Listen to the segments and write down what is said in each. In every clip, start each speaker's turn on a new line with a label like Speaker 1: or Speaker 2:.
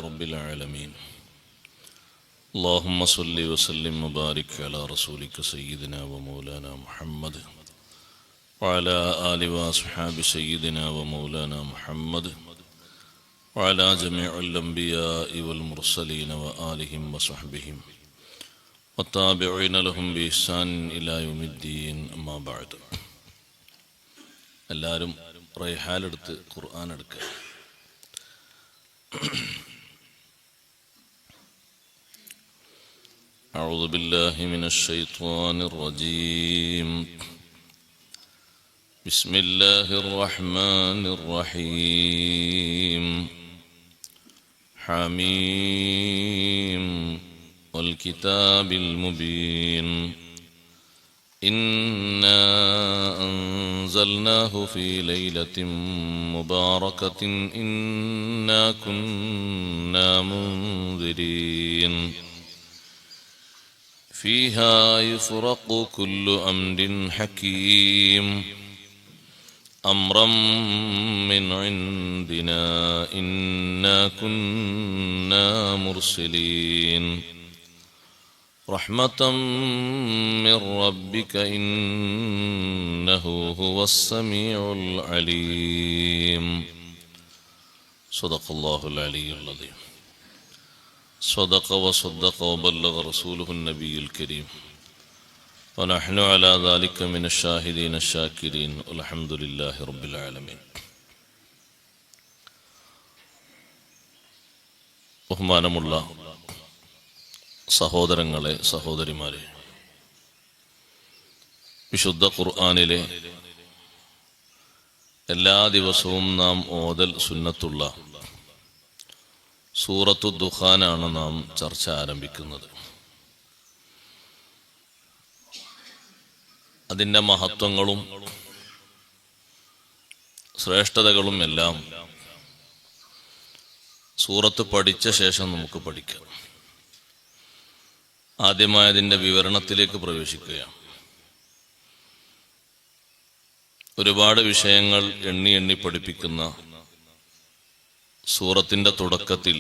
Speaker 1: رب العالمين اللهم صل وسلم وبارك على رسولك سيدنا ومولانا محمد وعلى آل وأصحاب سيدنا ومولانا محمد وعلى جميع الأنبياء والمرسلين وآلهم وصحبهم والتابعين لهم بإحسان إلى يوم الدين أما بعد. എല്ലാവരും റൈഹാലെടുത്ത് ഖുർആൻ എടുക്കുക. أعوذ بالله من الشيطان الرجيم. بسم الله الرحمن الرحيم. حميم والكتاب المبين إنا أنزلناه في ليلة مباركة إنا كنا منذرين فيها يفرق كل أمر حكيم أمرا من عندنا إنا كنا مرسلين رحمة من ربك إنه هو السميع العليم. صدق الله العلي العظيم. صدق وصدق وبلغ رسوله النبي الكريم ونحن على ذلك من الشاهدين الشاكرين والحمد لله رب العالمين. ബഹുമാനമുള്ള സഹോദരങ്ങളെ, സഹോദരിമാരെ, വിശുദ്ധ ഖുർആനിലെ എല്ലാ ദിവസവും നാം ഓതൽ സുന്നത്തുള്ള സൂറത്തു ദുഖാനാണ് നാം ചർച്ച ആരംഭിക്കുന്നത്. അതിൻ്റെ മഹത്വങ്ങളും ശ്രേഷ്ഠതകളും എല്ലാം സൂറത്ത് പഠിച്ച ശേഷം നമുക്ക് പഠിക്കാം. ആദ്യമായി അതിൻ്റെ വിവരണത്തിലേക്ക് പ്രവേശിക്കുകയാണ്. ഒരുപാട് വിഷയങ്ങൾ എണ്ണി എണ്ണി പഠിപ്പിക്കുന്ന സൂറത്തിൻ്റെ തുടക്കത്തിൽ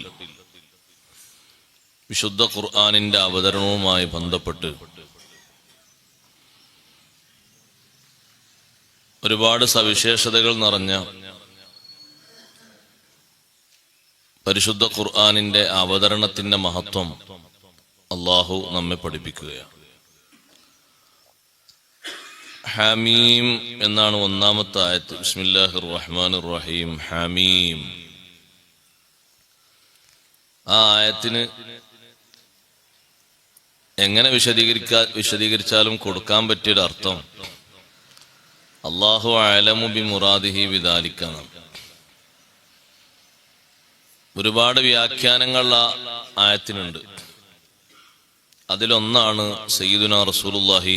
Speaker 1: വിശുദ്ധ ഖുർആനിൻ്റെ അവതരണവുമായി ബന്ധപ്പെട്ട് ഒരുപാട് സവിശേഷതകൾ നിറഞ്ഞ പരിശുദ്ധ ഖുർആനിൻ്റെ അവതരണത്തിൻ്റെ മഹത്വം അള്ളാഹു നമ്മെ പഠിപ്പിക്കുകയാണ്. ഹമീം എന്നാണ് ഒന്നാമത്തെ ആയത്ത്. ബിസ്മില്ലാഹിർ റഹ്മാനിർ റഹീം. ഹമീം. ആ ആയത്തിന് എങ്ങനെ വിശദീകരിച്ചാലും കൊടുക്കാൻ പറ്റിയൊരു അർത്ഥം അല്ലാഹു അഅലമു ബി മുറാദിഹി ബിദാലിക. ഒരുപാട് വ്യാഖ്യാനങ്ങൾ ആ ആയത്തിനുണ്ട്. അതിലൊന്നാണ് സയ്യിദുനാ റസൂലുള്ളാഹി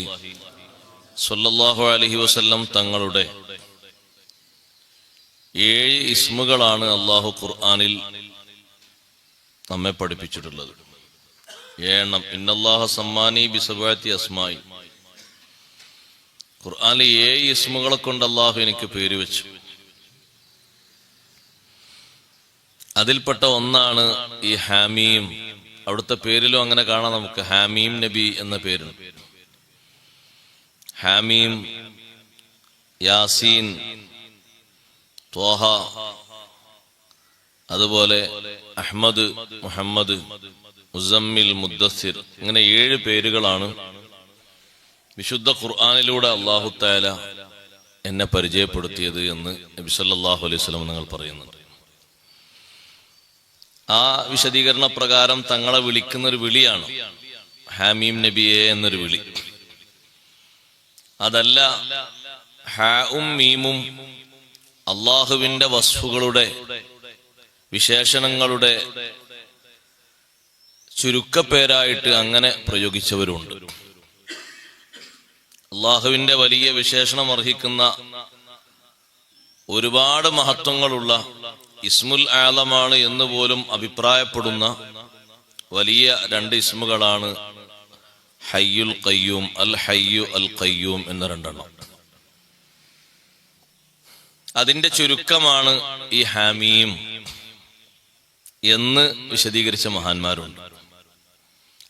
Speaker 1: സ്വല്ലല്ലാഹു അലൈഹി വസല്ലം തങ്ങളുടെ 7 ഇസ്മുകളാണ് അല്ലാഹു ഖുർആനിൽ നമ്മെ പഠിപ്പിച്ചിട്ടുള്ളത്. 7. ഇന്നല്ലാഹ സമ്മാനി ബിസബഅത്തി അസ്മായി. ഖുർആനിലെ 7 ഇസ്മുകളെ കൊണ്ട് അല്ലാഹു എനിക്ക് പേര് വെച്ചു. അതിൽപ്പെട്ട ഒന്നാണ് ഈ ഹാമീം. അവിടുത്തെ പേരിലും അങ്ങനെ കാണാം നമുക്ക്. ഹാമീം നബി എന്ന പേരുണ്ട്. ഹാമീം, യാസീൻ, ത്വാഹ, അതുപോലെ അഹ്മദ്, മുഹമ്മദ്, മുസമ്മിൽ, മുദ്ദസ്സിർ, ഇങ്ങനെ 7 പേരുകളാണ് വിശുദ്ധ ഖുർആനിലൂടെ അല്ലാഹു തആല എന്നെ പരിചയപ്പെടുത്തിയത് എന്ന് നബി സല്ലല്ലാഹു അലൈഹി വസല്ലം നിങ്ങൾ പറയുന്നുണ്ട്. ആ വിശദീകരണ പ്രകാരം തങ്ങളെ വിളിക്കുന്ന ഒരു വിളിയാണ് ഹാമീം നബിയെ എന്നൊരു വിളി. അതല്ല, ഹാഉം മീമും അള്ളാഹുവിന്റെ വസ്ഫുകളുടെ, വിശേഷണങ്ങളുടെ ചുരുക്കപ്പേരായിട്ട് അങ്ങനെ പ്രയോഗിച്ചവരുണ്ട്. അള്ളാഹുവിന്റെ വലിയ വിശേഷണം അർഹിക്കുന്ന ഒരുപാട് മഹത്വങ്ങളുള്ള ഇസ്മുൽ ആലമാണ് എന്ന് പോലും അഭിപ്രായപ്പെടുന്ന വലിയ 2 ഇസ്മുകളാണ് ഹയ്യുൽ ഖയ്യൂം, അൽ ഹയ്യു അൽ ഖയ്യൂം എന്ന 2 എണ്ണം. അതിന്റെ ചുരുക്കമാണ് ഈ ഹാമീം. എന്ന് വിശദീകരിച്ച മഹാന്മാരുണ്ട്.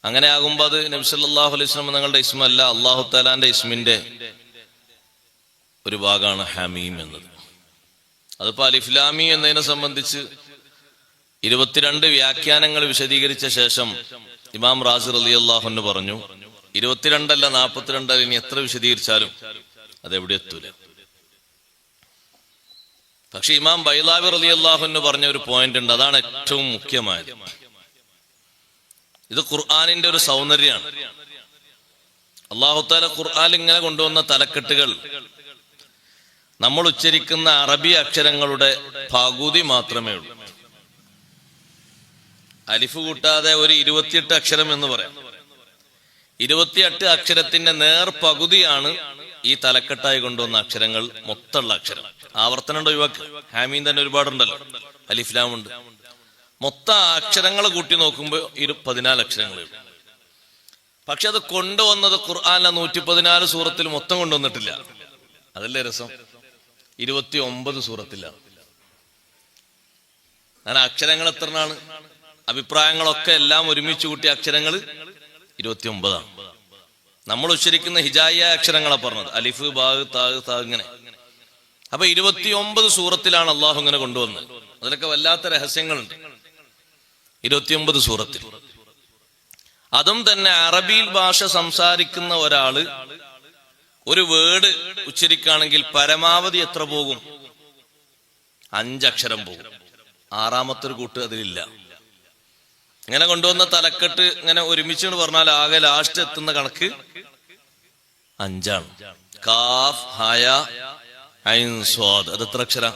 Speaker 1: അങ്ങനെ ആകുമ്പോൾ അത് നബി സല്ലല്ലാഹു അലൈഹി വസല്ലം തങ്ങളുടെ ഇസ്മല്ല, അല്ലാഹു തആലാന്റെ ഇസ്മിന്റെ ഒരു ഭാഗമാണ് ഹമീം എന്നത്. അതിപ്പോ അലിഫ് ലാം മീം എന്നതിനെ സംബന്ധിച്ച് 22 വ്യാഖ്യാനങ്ങൾ വിശദീകരിച്ച ശേഷം ഇമാം റാസി റളിയല്ലാഹു അൻഹു പറഞ്ഞു, 22 അല്ല 42 ഇനി എത്ര വിശദീകരിച്ചാലും അതെവിടെ എത്തൂല. പക്ഷെ ഇമാം ബൈളാവി റളിയല്ലാഹു അൻഹു പറഞ്ഞ ഒരു പോയിന്റ് ഉണ്ട്, അതാണ് ഏറ്റവും മുഖ്യമായത്. ഇത് ഖുർആനിന്റെ ഒരു സൗന്ദര്യമാണ്. അല്ലാഹു തആല ഖുർആനിൽ ഇങ്ങനെ കൊണ്ടുവന്ന തലക്കെട്ടുകൾ നമ്മൾ ഉച്ചരിക്കുന്ന അറബി അക്ഷരങ്ങളുടെ പകുതി മാത്രമേ ഉള്ളൂ. അലിഫ് കൂട്ടാതെ ഒരു 28 അക്ഷരം എന്ന് പറയാം. 28 അക്ഷരത്തിന്റെ നേർ പകുതിയാണ് ഈ തലക്കെട്ടായി കൊണ്ടുവന്ന അക്ഷരങ്ങൾ, മൊത്തമുള്ള അക്ഷരം. ആവർത്തനം ഒഴിവാക്കുക, ഹാമീൻ തന്നെ ഒരുപാടുണ്ടല്ലോ, അലിഫ് ലാം ഉണ്ട്. മൊത്തം അക്ഷരങ്ങൾ കൂട്ടി നോക്കുമ്പോൾ 14 അക്ഷരങ്ങളേ ഉള്ളൂ. പക്ഷെ അത് കൊണ്ടുവന്നത് ഖുർആനിലെ 114 സൂറത്തിൽ മൊത്തം കൊണ്ടുവന്നിട്ടില്ല. അതല്ലേ രസം, 29 സൂറത്തിലാണ്. അങ്ങനെ അക്ഷരങ്ങൾ എത്രയാണ്? അഭിപ്രായങ്ങളൊക്കെ എല്ലാം ഒരുമിച്ച് കൂട്ടിയ അക്ഷരങ്ങൾ 29ആണ്. നമ്മൾ ഉച്ചരിക്കുന്ന ഹിജായിയ അക്ഷരങ്ങളെ പറഞ്ഞത്, അലിഫ്, ബാഗ്, താഗ്, താഗ്, ഇങ്ങനെ. അപ്പൊ 29 സൂറത്തിലാണ് അള്ളാഹു ഇങ്ങനെ കൊണ്ടുവന്നത്. അതിലൊക്കെ വല്ലാത്ത രഹസ്യങ്ങളുണ്ട് 29 സൂറത്തിൽ. അതും തന്നെ അറബിയിൽ ഭാഷ സംസാരിക്കുന്ന ഒരാള് ഒരു വേർഡ് ഉച്ചരിക്കുകയാണെങ്കിൽ പരമാവധി എത്ര പോകും? 5 അക്ഷരം പോകും. 6ാമത്തെ ഒരു കൂട്ട് അതിലില്ല. ഇങ്ങനെ കൊണ്ടുവന്ന തലക്കെട്ട് ഇങ്ങനെ ഒരുമിച്ച് പറഞ്ഞാൽ ആകെ ലാസ്റ്റ് എത്തുന്ന കണക്ക് 5ആണ്. കാഫ്, ഹയ, ഐൻ, സ്വാദ്. അത് എത്ര അക്ഷര?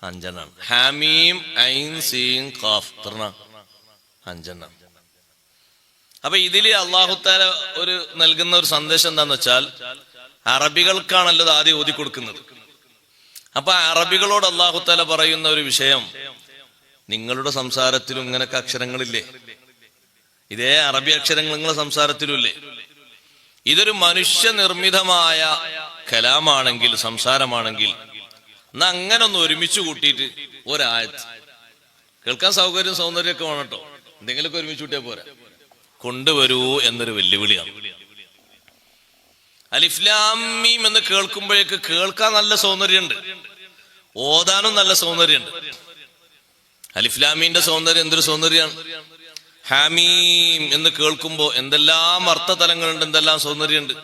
Speaker 1: 5 ഹാമീം, ഐൻ, സീൻ, ഖാഫ്. എത്ര? 5. അപ്പൊ ഇതില് അല്ലാഹു തആല ഒരു നൽകുന്ന ഒരു സന്ദേശം എന്താന്ന് വെച്ചാൽ, അറബികൾക്കാണല്ലോ ആദ്യം ഓതി കൊടുക്കുന്നത്. അപ്പൊ അറബികളോട് അല്ലാഹു തആല പറയുന്ന ഒരു വിഷയം, നിങ്ങളുടെ സംസാരത്തിലും ഇങ്ങനൊക്കെ അക്ഷരങ്ങളില്ലേ? ഇതേ അറബി അക്ഷരങ്ങൾ നിങ്ങളുടെ സംസാരത്തിലും ഇല്ലേ? ഇതൊരു മനുഷ്യ നിർമ്മിതമായ കലാമാണെങ്കിൽ, സംസാരമാണെങ്കിൽ, എന്നാ അങ്ങനെ ഒന്ന് ഒരുമിച്ച് കൂട്ടിയിട്ട് ഒരായത്ത് കേൾക്കാൻ സൗകര്യം സൗന്ദര്യമൊക്കെ വേണം കേട്ടോ. എന്തെങ്കിലുമൊക്കെ ഒരുമിച്ച് കൂട്ടിയാൽ പോരാ, കൊണ്ടുവരൂ എന്നൊരു വെല്ലുവിളിയാണ്. അലിഫ് ലാം മീം എന്ന് കേൾക്കുമ്പോഴേക്ക് കേൾക്കാൻ നല്ല സൗന്ദര്യമുണ്ട്, ഓതാനും നല്ല സൗന്ദര്യമുണ്ട്. അലിഫ് ലാം മീമിന്റെ സൗന്ദര്യം എന്തൊരു സൗന്ദര്യമാണ്! ഹാമീം എന്ന് കേൾക്കുമ്പോ എന്തെല്ലാം അർത്ഥതലങ്ങളുണ്ട്, എന്തെല്ലാം സൗന്ദര്യമുണ്ട്.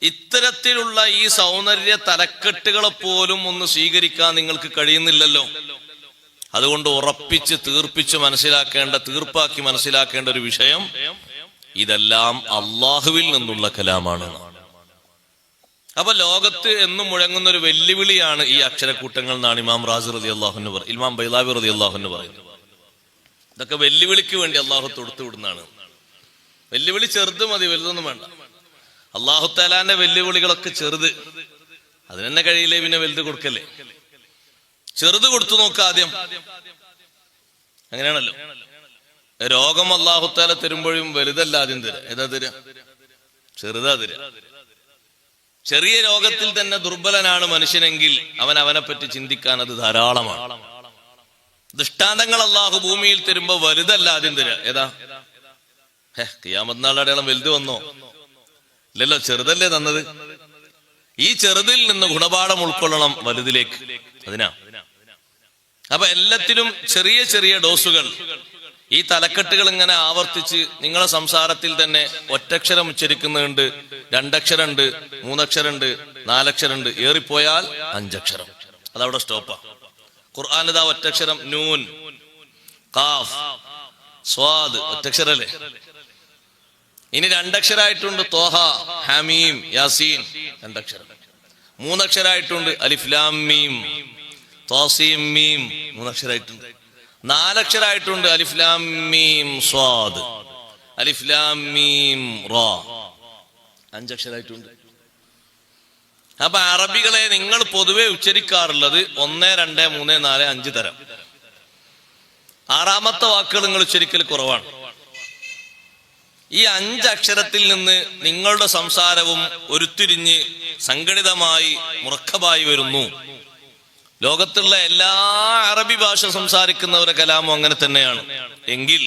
Speaker 1: ഇത്തരത്തിലുള്ള ഈ സൗന്ദര്യ തലക്കെട്ടുകളെ പോലും ഒന്ന് സ്വീകരിക്കാൻ നിങ്ങൾക്ക് കഴിയുന്നില്ലല്ലോ. അതുകൊണ്ട് ഉറപ്പിച്ച് തീർപ്പിച്ച് മനസ്സിലാക്കേണ്ട, തീർപ്പാക്കി മനസ്സിലാക്കേണ്ട ഒരു വിഷയം, ഇതെല്ലാം അള്ളാഹുവിൽ നിന്നുള്ള കലാമാണ്. അപ്പൊ ലോകത്ത് എന്നും മുഴങ്ങുന്ന ഒരു വെല്ലുവിളിയാണ് ഈ അക്ഷരക്കൂട്ടങ്ങൾ എന്നാണ് ഇമാം റാസി റളിയല്ലാഹു അൻഹു പറയുന്നത്, ഇമാം ബൈളാവി റളിയല്ലാഹു അൻഹു പറയുന്നത്. ഇതൊക്കെ വെല്ലുവിളിക്ക് വേണ്ടി അള്ളാഹു തൊടുത്തു വിടുന്നതാണ്. വെല്ലുവിളി ചെറുത് മതി, വലുതൊന്നും വേണ്ട. അല്ലാഹു തആലാന്റെ വെല്ലുവിളികളൊക്കെ ചെറുത്, അതിനെന്നെ കഴിയില്ലേ, പിന്നെ വലുത് കൊടുക്കല്ലേ? ചെറുത് കൊടുത്തു നോക്കുക ആദ്യം. അങ്ങനെയാണല്ലോ. രോഗം അല്ലാഹു തആല തരുമ്പോഴും വലുതല്ല ആദ്യം തരാ. ഏതാ തരാ? ചെറുതാ തരാ. ചെറിയ രോഗത്തിൽ തന്നെ ദുർബലനാണ് മനുഷ്യനെങ്കിൽ അവനെ പറ്റി ചിന്തിക്കാൻ അത് ധാരാളമാണ്. ദൃഷ്ടാന്തങ്ങൾ അല്ലാഹു ഭൂമിയിൽ തരുമ്പോ വലുതല്ല ആദ്യം തരാ. ഏതാ? ഖിയാമത്ത് നാൾ അടയാളം വലുത് വന്നോ? ഇല്ലല്ലോ, ചെറുതല്ലേ തന്നത്. ഈ ചെറുതിൽ നിന്ന് ഗുണപാഠം ഉൾക്കൊള്ളണം വലുതിലേക്ക്. അതിനാ. അപ്പൊ എല്ലാത്തിലും ചെറിയ ചെറിയ ഡോസുകൾ, ഈ തലക്കെട്ടുകൾ ഇങ്ങനെ ആവർത്തിച്ച് നിങ്ങളെ സംസാരത്തിൽ തന്നെ ഒറ്റക്ഷരം ഉച്ചരിക്കുന്നുണ്ട്, 2 അക്ഷരമുണ്ട്, 3 അക്ഷരമുണ്ട്, 4 അക്ഷരമുണ്ട്, ഏറിപ്പോയാൽ 5 അക്ഷരം. അതവിടെ സ്റ്റോപ്പാ. ഖുർആനിതാ ഒറ്റക്ഷരം നൂൻ, ഖാഫ്, സ്വാദ്, ഒറ്റക്ഷരല്ലേ. ഇനി 2 അക്ഷരായിട്ടുണ്ട് ത്വാഹ, ഹമീം, യാസീൻ, 2 അക്ഷരം. 3 അക്ഷരായിട്ടുണ്ട് അലിഫ് ലാം മീം, ത്വാസീം മീം, 3 അക്ഷരായിട്ടുണ്ട്. 4 അക്ഷരായിട്ടുണ്ട് അലിഫ് ലാം മീം സ്വാദ്, അലിഫ് ലാം മീം റാ, 5 അക്ഷരായിട്ടുണ്ട്. അപ്പൊ അറബികളെ നിങ്ങൾ പൊതുവെ ഉച്ചരിക്കാറുള്ളത് 1, 2, 3, 4, 5 തരം. 6ാമത്തെ വാക്കുകൾ നിങ്ങൾ ഉച്ചരിക്കൽ കുറവാണ്. ഈ 5 അക്ഷരത്തിൽ നിന്ന് നിങ്ങളുടെ സംസാരവും ഉരുത്തിരിഞ്ഞ് സംഘടിതമായി മുറക്കബായി വരുന്നു. ലോകത്തുള്ള എല്ലാ അറബി ഭാഷ സംസാരിക്കുന്നവരുടെ കലാമും അങ്ങനെ തന്നെയാണ് എങ്കിൽ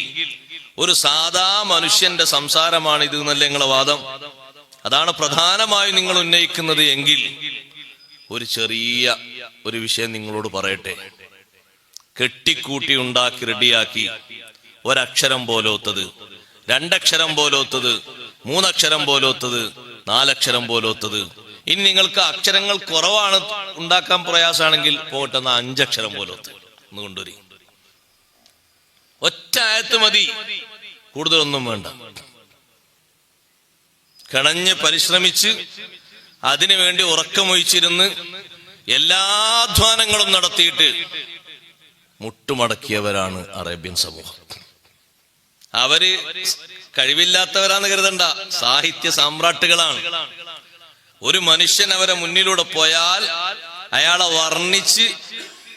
Speaker 1: ഒരു സാധാ മനുഷ്യന്റെ സംസാരമാണ് ഇത് എന്നല്ലേ നിങ്ങളെ വാദം? അതാണ് പ്രധാനമായും നിങ്ങൾ ഉന്നയിക്കുന്നത് എങ്കിൽ ഒരു ചെറിയ ഒരു വിഷയം നിങ്ങളോട് പറയട്ടെ. കെട്ടിക്കൂട്ടി ഉണ്ടാക്കി റെഡിയാക്കി ഒരക്ഷരം പോലോത്തത്, രണ്ടക്ഷരം പോലോത്തത്, മൂന്നക്ഷരം പോലോത്തത്, നാലക്ഷരം പോലോത്തത്. ഇനി നിങ്ങൾക്ക് അക്ഷരങ്ങൾ കുറവാണ് ഉണ്ടാക്കാൻ പ്രയാസമാണെങ്കിൽ പോട്ടെ, 5 അക്ഷരം പോലോത്തത് ഒന്ന് കൊണ്ടുവരി. ഒറ്റ ആയത്ത് മതി, കൂടുതലൊന്നും വേണ്ട. കിണഞ്ഞ് പരിശ്രമിച്ച് അതിനുവേണ്ടി ഉറക്കമൊഴിച്ചിരുന്ന് എല്ലാ അധ്വാനങ്ങളും നടത്തിയിട്ട് മുട്ടുമടക്കിയവരാണ് അറേബ്യൻ സമൂഹം. അവര് കഴിവില്ലാത്തവരാന്ന് കരുതണ്ട, സാഹിത്യ സാമ്രാട്ടുകളാണ്. ഒരു മനുഷ്യൻ അവരെ മുന്നിലൂടെ പോയാൽ അയാളെ വർണ്ണിച്ച്,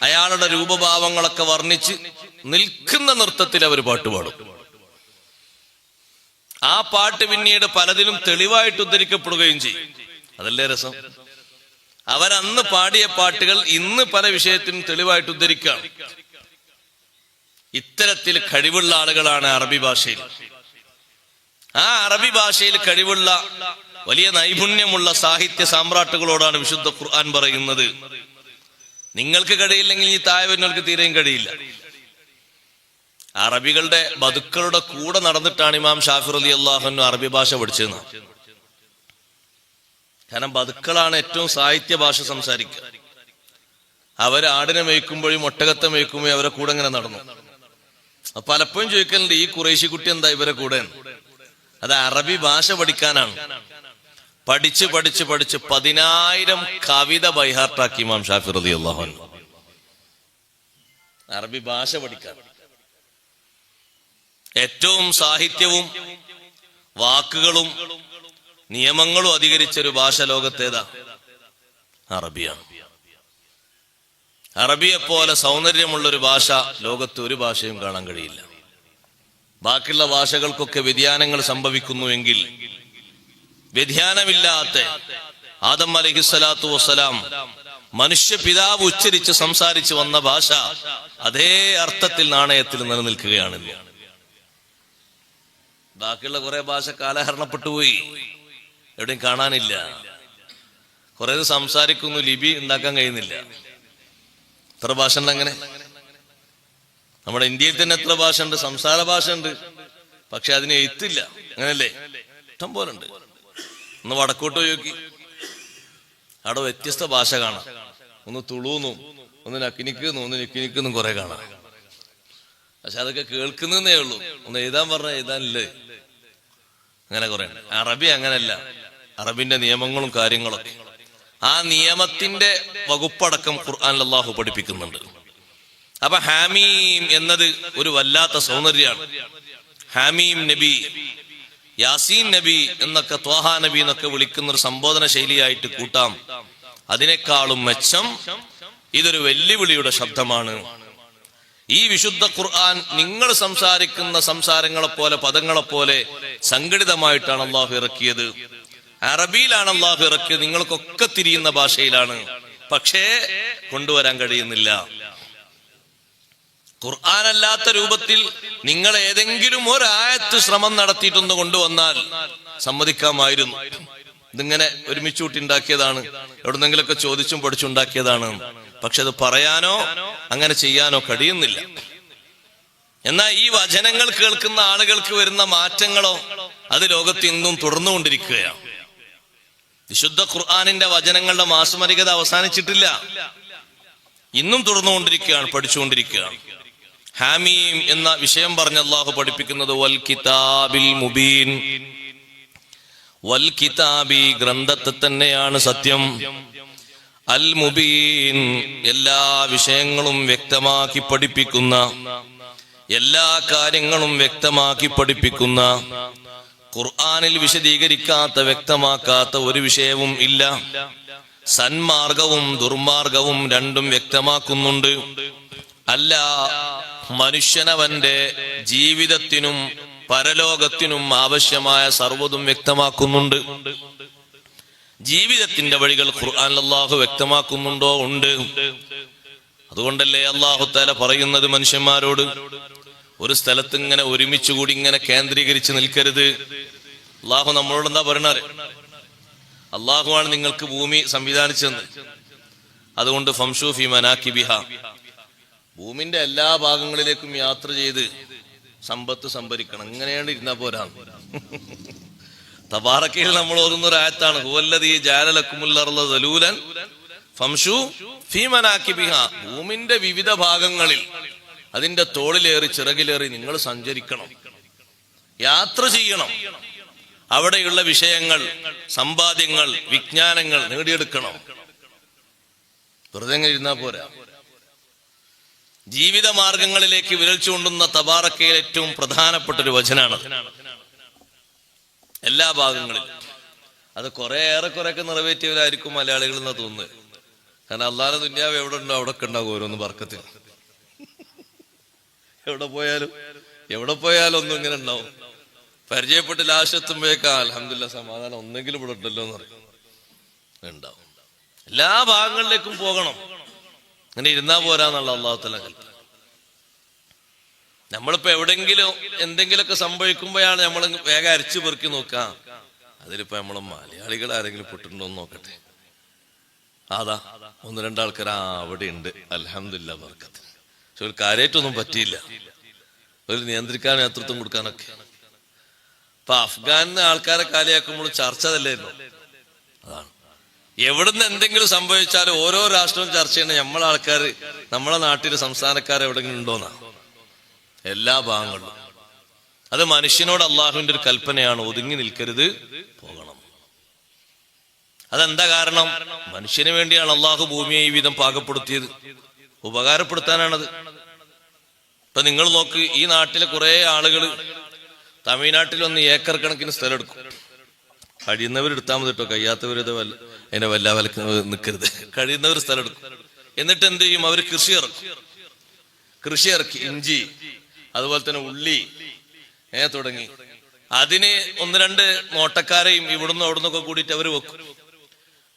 Speaker 1: അയാളുടെ രൂപഭാവങ്ങളൊക്കെ വർണ്ണിച്ച് നിൽക്കുന്ന നൃത്തത്തിൽ അവർ പാട്ടുപാടും. ആ പാട്ട് പിന്നീട് പലതിലും തെളിവായിട്ട് ഉദ്ധരിക്കപ്പെടുകയും ചെയ്യും. അതല്ലേ രസം? അവരന്ന് പാടിയ പാട്ടുകൾ ഇന്ന് പല വിഷയത്തിനും തെളിവായിട്ട് ഉദ്ധരിക്കുകയാണ്. ഇത്തരത്തിൽ കഴിവുള്ള ആളുകളാണ് അറബി ഭാഷയിൽ. ആ അറബി ഭാഷയിൽ കഴിവുള്ള വലിയ നൈപുണ്യമുള്ള സാഹിത്യ സാമ്രാട്ടുകളോടാണ് വിശുദ്ധ ഖുർആൻ പറയുന്നത്, നിങ്ങൾക്ക് കഴിയില്ലെങ്കിൽ ഈ താഴെ വരുന്നവർക്ക് തീരെയും കഴിയില്ല. അറബികളുടെ ബതുക്കളുടെ കൂടെ നടന്നിട്ടാണ് ഇമാം ഷാഫി റളിയല്ലാഹു അൻഹു അറബി ഭാഷ പഠിച്ചത്. കാരണം ബതുക്കളാണ് ഏറ്റവും സാഹിത്യ ഭാഷ സംസാരിക്കുക. അവര് ആടിനെ മേയ്ക്കുമ്പോഴും ഒട്ടകത്തെ മേയ്ക്കുമ്പോഴും അവരെ കൂടെ ഇങ്ങനെ നടന്നു. പലപ്പോഴും ചോദിക്കലുണ്ട്, ഈ ഖുറൈശി കുട്ടി എന്താ ഇവരെ കൂടെ? അത് അറബി ഭാഷ പഠിക്കാനാണ്. പഠിച്ച് പഠിച്ച് പഠിച്ച് 10,000 കവിത ബൈഹാർട്ടാക്കി ഇമാം ഷാഫി റളിയല്ലാഹു അൻഹു അറബി ഭാഷ പഠിക്കാൻ. ഏറ്റവും സാഹിത്യവും വാക്കുകളും നിയമങ്ങളും അധികരിച്ചൊരു ഭാഷ ലോകത്തേതാ? അറബിയാണ്. അറബിയെ പോലെ സൗന്ദര്യമുള്ളൊരു ഭാഷ ലോകത്ത് ഒരു ഭാഷയും കാണാൻ കഴിയില്ല. ബാക്കിയുള്ള ഭാഷകൾക്കൊക്കെ വ്യതിയാനങ്ങൾ സംഭവിക്കുന്നുവെങ്കിൽ വ്യതിയാനമില്ലാത്ത ആദം അലൈഹിസ്സലാത്തു വസ്സലാം മനുഷ്യ പിതാവ് ഉച്ചരിച്ച് സംസാരിച്ച് വന്ന ഭാഷ അതേ അർത്ഥത്തിൽ നാണയത്തിൽ നിലനിൽക്കുകയാണ്. ബാക്കിയുള്ള കുറെ ഭാഷ കാലഹരണപ്പെട്ടുപോയി, എവിടെയും കാണാനില്ല. കുറെ സംസാരിക്കുന്നു, ലിപി ഉണ്ടാക്കാൻ കഴിയുന്നില്ല. എത്ര ഭാഷ ഉണ്ട് അങ്ങനെ? നമ്മുടെ ഇന്ത്യയിൽ തന്നെ എത്ര ഭാഷ ഉണ്ട്? സംസാര ഭാഷ ഉണ്ട്, പക്ഷെ അതിന് എഴുത്തില്ല. അങ്ങനല്ലേ? ഇഷ്ടം പോലെ ഉണ്ട്. ഒന്ന് വടക്കോട്ട് നോക്കി, അവിടെ വ്യത്യസ്ത ഭാഷ കാണാം. ഒന്ന് തുളൂന്നും, ഒന്ന് നക്കിനിക്കുന്നു, ഒന്ന് നിക്കിനിക്കുന്നു കുറെ കാണാം. പക്ഷെ അതൊക്കെ കേൾക്കുന്നേ ഉള്ളൂ. ഒന്ന് എഴുതാൻ പറഞ്ഞാൽ എഴുതാനില്ലേ? അങ്ങനെ കുറെ. അറബി അങ്ങനല്ല. അറബിന്റെ നിയമങ്ങളും കാര്യങ്ങളൊക്കെ, ആ നിയമത്തിന്റെ വകുപ്പടക്കം ഖുർആനിൽ അല്ലാഹു പഠിപ്പിക്കുന്നുണ്ട്. അപ്പൊ ഹാമീം എന്നത് ഒരു വല്ലാത്ത സൗന്ദര്യമാണ്. ഹാമീം നബി, യാസീൻ നബി എന്നൊക്കെ, ത്വാഹാ നബി എന്നൊക്കെ വിളിക്കുന്ന ഒരു സംബോധന ശൈലിയായിട്ട് കൂട്ടാം. അതിനേക്കാളും മെച്ചം ഇതൊരു വെല്ലുവിളിയുടെ ശബ്ദമാണ്. ഈ വിശുദ്ധ ഖുർആൻ നിങ്ങൾ സംസാരിക്കുന്ന സംസാരങ്ങളെപ്പോലെ, പദങ്ങളെപ്പോലെ സംഘടിതമായിട്ടാണ് അള്ളാഹു ഇറക്കിയത്. അറബിയിലാണ് അള്ളാഹു ഇറക്കിയത്. നിങ്ങൾക്കൊക്കെ തിരിയുന്ന ഭാഷയിലാണ്, പക്ഷേ കൊണ്ടുവരാൻ കഴിയുന്നില്ല. ഖുർആൻ അല്ലാത്ത രൂപത്തിൽ നിങ്ങൾ ഏതെങ്കിലും ഒരായത്ത് ശ്രമം നടത്തിയിട്ടൊന്ന് കൊണ്ടുവന്നാൽ സമ്മതിക്കാമായിരുന്നു. ഇതിങ്ങനെ ഒരുമിച്ച് കൂട്ടിണ്ടാക്കിയതാണ്, എവിടെന്നെങ്കിലൊക്കെ ചോദിച്ചും പഠിച്ചുണ്ടാക്കിയതാണ്. പക്ഷെ അത് പറയാനോ അങ്ങനെ ചെയ്യാനോ കഴിയുന്നില്ല. എന്നാൽ ഈ വചനങ്ങൾ കേൾക്കുന്ന ആളുകൾക്ക് വരുന്ന മാറ്റങ്ങളോ അത് ലോകത്ത് ഇന്നും തുടർന്നുകൊണ്ടിരിക്കുകയാണ്. വിശുദ്ധ ഖുർആനിന്റെ വചനങ്ങളുടെ മാസമരികത അവസാനിച്ചിട്ടില്ല, ഇന്നും തുടർന്നുകൊണ്ടിരിക്കുകയാണ്, പഠിച്ചുകൊണ്ടിരിക്കുകയാണ്. ഹാമീം എന്ന വിഷയം പറഞ്ഞ അല്ലാഹു പഠിപ്പിക്കുന്നത് വൽ കിതാബിൽ മുബീൻ. വൽ കിതാബി, ഗ്രന്ഥത്തെ തന്നെയാണ് സത്യം. അൽ മുബീൻ, എല്ലാ വിഷയങ്ങളും വ്യക്തമാക്കി പഠിപ്പിക്കുന്ന, എല്ലാ കാര്യങ്ങളും വ്യക്തമാക്കി പഠിപ്പിക്കുന്ന. ഖുർആനിൽ വിശദീകരിക്കാത്ത, വ്യക്തമാക്കാത്ത ഒരു വിഷയവും ഇല്ല. സന്മാർഗവും ദുർമാർഗവും രണ്ടും വ്യക്തമാക്കുന്നുണ്ട്. അല്ല, മനുഷ്യനവന്റെ ജീവിതത്തിനും പരലോകത്തിനും ആവശ്യമായ സർവ്വതും വ്യക്തമാക്കുന്നുണ്ട്. ജീവിതത്തിന്റെ വഴികൾ ഖുർആനിൽ അല്ലാഹു വ്യക്തമാക്കുന്നുണ്ടോ? ഉണ്ട്. അതുകൊണ്ടല്ലേ അല്ലാഹു തആല പറയുന്നത് മനുഷ്യന്മാരോട് ഒരു സ്ഥലത്ത് ഇങ്ങനെ ഒരുമിച്ച് കൂടി ഇങ്ങനെ കേന്ദ്രീകരിച്ച് നിൽക്കരുത്. അള്ളാഹു നമ്മളോട് എന്താ പറയണത്? അള്ളാഹുവാണ് നിങ്ങൾക്ക് ഭൂമി സംവിധാനിച്ചത്. അതുകൊണ്ട് ഫംശൂ ഫീ മനാകിബിഹാ, ഭൂമിന്റെ എല്ലാ ഭാഗങ്ങളിലേക്കും യാത്ര ചെയ്ത് സമ്പത്ത് സംഭരിക്കണം. ഇങ്ങനെയാണ് ഇരുന്നാ പോരാ. തബാറക്കയിൽ നമ്മൾ ഓതുന്ന ഒരു ആയത്താണ്, ഹുവല്ലദീ ജഅല ലക്കുമുൽ അർള ദലൂലൻ ഫംശൂ ഫീ മനാകിബിഹാ, ഭൂമിന്റെ വിവിധ ഭാഗങ്ങളിൽ അതിന്റെ തോളിലേറി ചിറകിലേറി നിങ്ങൾ സഞ്ചരിക്കണം, യാത്ര ചെയ്യണം. അവിടെയുള്ള വിഷയങ്ങൾ, സമ്പാദ്യങ്ങൾ, വിജ്ഞാനങ്ങൾ നേടിയെടുക്കണം. വെറുതെ എങ്ങനെ ഇരുന്നാ പോരാ. ജീവിത മാർഗങ്ങളിലേക്ക് വിരൽ ചൂണ്ടുന്ന തബാറക്കയിൽ ഏറ്റവും പ്രധാനപ്പെട്ട ഒരു വചനാണ് എല്ലാ ഭാഗങ്ങളിലും. അത് ഏറെക്കുറെയൊക്കെ നിറവേറ്റിയവരായിരിക്കും മലയാളികൾ എന്ന് തോന്നുന്നത്. കാരണം അല്ലാഹുവിന്റെ ദുനിയാവ് എവിടെ ഉണ്ടോ അവിടെ ഒക്കെ ഉണ്ടാകും ഓരോന്ന് ബർക്കത്തിൽ. എവിടെ പോയാലും ഒന്നും ഇങ്ങനെ ഉണ്ടാവും. പരിചയപ്പെട്ട് ലാസ്റ്റ് എത്തുമ്പോഴേക്കാ അൽഹംദുലില്ലാ സമാധാനം ഒന്നെങ്കിലും ഇവിടെ ഉണ്ടല്ലോ എന്ന് പറയും. ഉണ്ടാവും. എല്ലാ ഭാഗങ്ങളിലേക്കും പോകണം. അങ്ങനെ ഇരുന്നാ പോരാന്നുള്ള അല്ലാഹു തആല കൽപ്പന. നമ്മളിപ്പോ എവിടെങ്കിലും എന്തെങ്കിലുമൊക്കെ സംഭവിക്കുമ്പോഴാണ് നമ്മൾ വേഗം അരിച്ചു പെറുക്കി നോക്കാം. അതിലിപ്പോ നമ്മളെ മലയാളികൾ ആരെങ്കിലും പെട്ടിട്ടുണ്ടോന്ന് നോക്കട്ടെ. അതാ ഒന്ന് രണ്ടാൾക്കാർ അവിടെ ഉണ്ട് അൽഹംദുലില്ലാ ബർക്കത്ത്. പക്ഷെ ഒരു കാര്യമായിട്ടൊന്നും പറ്റിയില്ല. ഒരു നിയന്ത്രിക്കാൻ നേതൃത്വം കൊടുക്കാനൊക്കെ. ഇപ്പൊ അഫ്ഗാനിന്ന് ആൾക്കാരെ കാലിയാക്കുമ്പോൾ ചർച്ച തല്ലായിരുന്നു. അതാണ് എവിടുന്ന് എന്തെങ്കിലും സംഭവിച്ചാലും ഓരോ രാഷ്ട്രവും ചർച്ച ചെയ്യണ നമ്മളെ ആൾക്കാർ, നമ്മളെ നാട്ടിലെ സംസ്ഥാനക്കാർ എവിടെങ്കിലും ഉണ്ടോന്നാ. എല്ലാ ഭാഗങ്ങളിലും. അത് മനുഷ്യനോട് അള്ളാഹുവിന്റെ ഒരു കൽപ്പനയാണ്, ഒതുങ്ങി നിൽക്കരുത്, പോകണം. അതെന്താ കാരണം? മനുഷ്യന് വേണ്ടിയാണ് അള്ളാഹു ഭൂമിയെ ഈ വിധം പാകപ്പെടുത്തിയത്, ഉപകാരപ്പെടുത്താനാണത്. ഇപ്പൊ നിങ്ങൾ നോക്ക്, ഈ നാട്ടിലെ കുറെ ആളുകൾ തമിഴ്നാട്ടിൽ വന്ന് ഏക്കർ കണക്കിന് സ്ഥലം എടുക്കും. കഴിയുന്നവർ എടുത്താൽ മതി കേട്ടോ, കഴിയാത്തവരത് അതിനെ വല്ല വിലക്ക് നിൽക്കരുത്. കഴിയുന്നവർ സ്ഥലം എടുക്കും. എന്നിട്ട് എന്ത് ചെയ്യും? അവർ കൃഷി ഇറക്കി ഇഞ്ചി, അതുപോലെ തന്നെ ഉള്ളി തുടങ്ങി. അതിന് ഒന്ന് രണ്ട് നോട്ടക്കാരെയും ഇവിടുന്ന് അവിടുന്നൊക്കെ കൂടിയിട്ട് അവർ വെക്കും.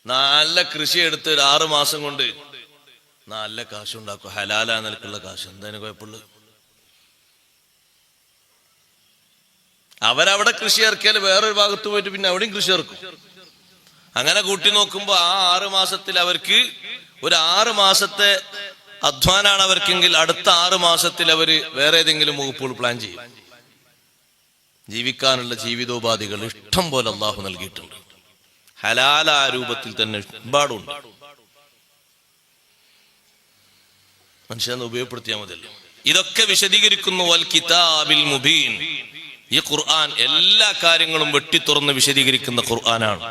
Speaker 1: നല്ല കൃഷി എടുത്ത് 6 മാസം കൊണ്ട് നല്ല കാശുണ്ടാക്കും. ഹലാലാ നിലക്കുള്ള കാശ്. എന്തായാലും കുഴപ്പമുള്ളത്? അവരവിടെ കൃഷി ഇറക്കിയാൽ വേറൊരു ഭാഗത്ത് പോയിട്ട് പിന്നെ അവിടെയും കൃഷി ഇറക്കും. അങ്ങനെ കൂട്ടി നോക്കുമ്പോ ആ 6 മാസത്തിൽ അവർക്ക് ഒരു 6 മാസത്തെ അധ്വാനാണ് അവർക്കെങ്കിൽ അടുത്ത 6 മാസത്തിൽ അവര് വേറെ ഏതെങ്കിലും വകുപ്പുകൾ പ്ലാൻ ചെയ്യും. ജീവിക്കാനുള്ള ജീവിതോപാധികൾ ഇഷ്ടം പോലെ അള്ളാഹു നൽകിയിട്ടുണ്ട്. ഹലാല രൂപത്തിൽ തന്നെ ഒരുപാടുണ്ട്. മനുഷ്യനെ ഉപയോഗപ്പെടുത്തിയാൽ മതിയല്ലോ. ഇതൊക്കെ വിശദീകരിക്കുന്നു വൽ കിതാബിൽ മുബീൻ. ഈ ഖുർആൻ എല്ലാ കാര്യങ്ങളും വെട്ടിത്തുറന്ന് വിശദീകരിക്കുന്ന ഖുർആനാണ്.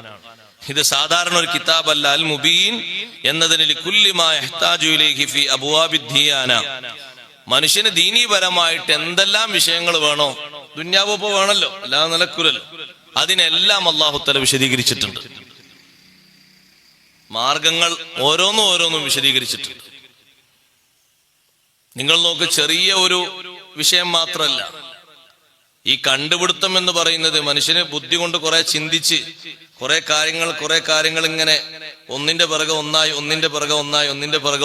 Speaker 1: ഇത് സാധാരണ ഒരു കിതാബല്ല. അൽ മുബീൻ എന്നതിന് ലികുല്ലി മാ യഹ്താജു ഇലൈഹി ഫി അബ്വാബിദ് ദിയാന, മനുഷ്യന് ദീനീപരമായിട്ട് എന്തെല്ലാം വിഷയങ്ങൾ വേണോ, ദുന്യാവോ വേണല്ലോ, അല്ലാതെ നിലക്കൂലല്ലോ, അതിനെല്ലാം അല്ലാഹു തആല വിശദീകരിച്ചിട്ടുണ്ട്. മാർഗങ്ങൾ ഓരോന്നും വിശദീകരിച്ചിട്ടുണ്ട്. നിങ്ങൾ നോക്ക്, ചെറിയ ഒരു വിഷയം മാത്രമല്ല ഈ കണ്ടുപിടുത്തം എന്ന് പറയുന്നത്. മനുഷ്യന് ബുദ്ധി കൊണ്ട് കുറെ ചിന്തിച്ച് കുറെ കാര്യങ്ങൾ ഇങ്ങനെ ഒന്നിന്റെ പിറകെ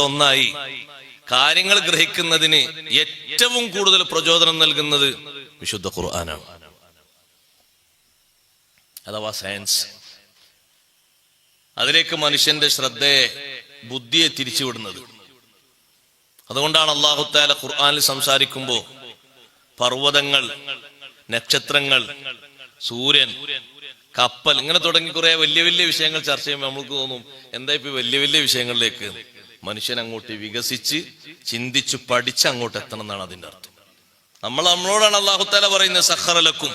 Speaker 1: ഒന്നായി കാര്യങ്ങൾ ഗ്രഹിക്കുന്നതിന് ഏറ്റവും കൂടുതൽ പ്രചോദനം നൽകുന്നത് വിശുദ്ധ ഖുർആനാണ്, അഥവാ സയൻസ്. അതിലേക്ക് മനുഷ്യന്റെ ശ്രദ്ധയെ, ബുദ്ധിയെ തിരിച്ചുവിടുന്നത്. അതുകൊണ്ടാണ് അല്ലാഹു തആല ഖുർആനിൽ സംസാരിക്കുമ്പോൾ പർവ്വതങ്ങൾ, നക്ഷത്രങ്ങൾ, സൂര്യൻ, കപ്പൽ, ഇങ്ങനെ തുടങ്ങി കുറെ വലിയ വിഷയങ്ങൾ ചർച്ച ചെയ്യുമ്പോൾ നമുക്ക് തോന്നും എന്താ ഇപ്പൊ വലിയ വിഷയങ്ങളിലേക്ക്. മനുഷ്യൻ അങ്ങോട്ട് വികസിച്ച് ചിന്തിച്ചു പഠിച്ച് അങ്ങോട്ട് എത്തണം എന്നാണ് അതിന്റെ അർത്ഥം. നമ്മളോടാണ് അല്ലാഹു തആല പറയുന്നത് സഖറ ലക്കും,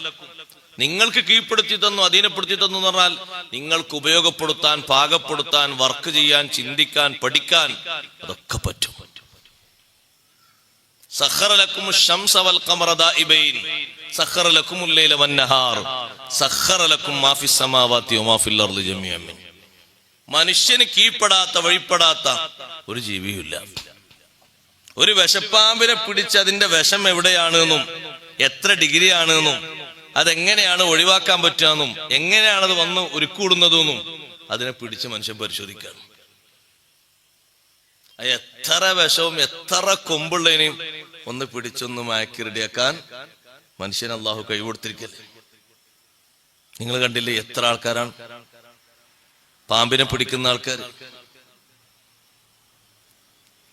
Speaker 1: നിങ്ങൾക്ക് കീഴ്പ്പെടുത്തി തന്നു, അധീനപ്പെടുത്തി തന്നു എന്ന് പറഞ്ഞാൽ നിങ്ങൾക്ക് ഉപയോഗപ്പെടുത്താൻ, പാകപ്പെടുത്താൻ, വർക്ക് ചെയ്യാൻ, ചിന്തിക്കാൻ, പഠിക്കാൻ അതൊക്കെ പറ്റും. സഖറ ലക്കും ശംസ വൽ ഖമറ ദാഇബൈൻ സഖറ ലക്കുമുൽ ലൈല വന്നഹാർ സഖറ ലക്കും മാ ഫിസ് സമാവാതി വമാ ഫിൽ അർളി ജമീഅൻ. മനുഷ്യന് കീഴ്പ്പെടാത്ത, വഴിപ്പെടാത്ത ഒരു ജീവിയുമില്ല. ഒരു വിഷപ്പാമ്പിനെ പിടിച്ച് അതിന്റെ വിഷം എവിടെയാണെന്നും എത്ര ഡിഗ്രി ആണെന്നും അതെങ്ങനെയാണ് ഒഴിവാക്കാൻ പറ്റുകയെന്നും എങ്ങനെയാണത് വന്ന് ഉരുക്കൂടുന്നതെന്നും അതിനെ പിടിച്ച് മനുഷ്യൻ പരിശോധിക്കുകയാണ്. എത്ര വിഷവും എത്ര കൊമ്പുള്ളതിനെയും ഒന്ന് പിടിച്ചൊന്ന് മയക്കി റെഡിയാക്കാൻ മനുഷ്യൻ അള്ളാഹു കഴിവെടുത്തിരിക്കല്ലേ. നിങ്ങൾ കണ്ടില്ലേ എത്ര ആൾക്കാരാണ് പാമ്പിനെ പിടിക്കുന്ന ആൾക്കാർ?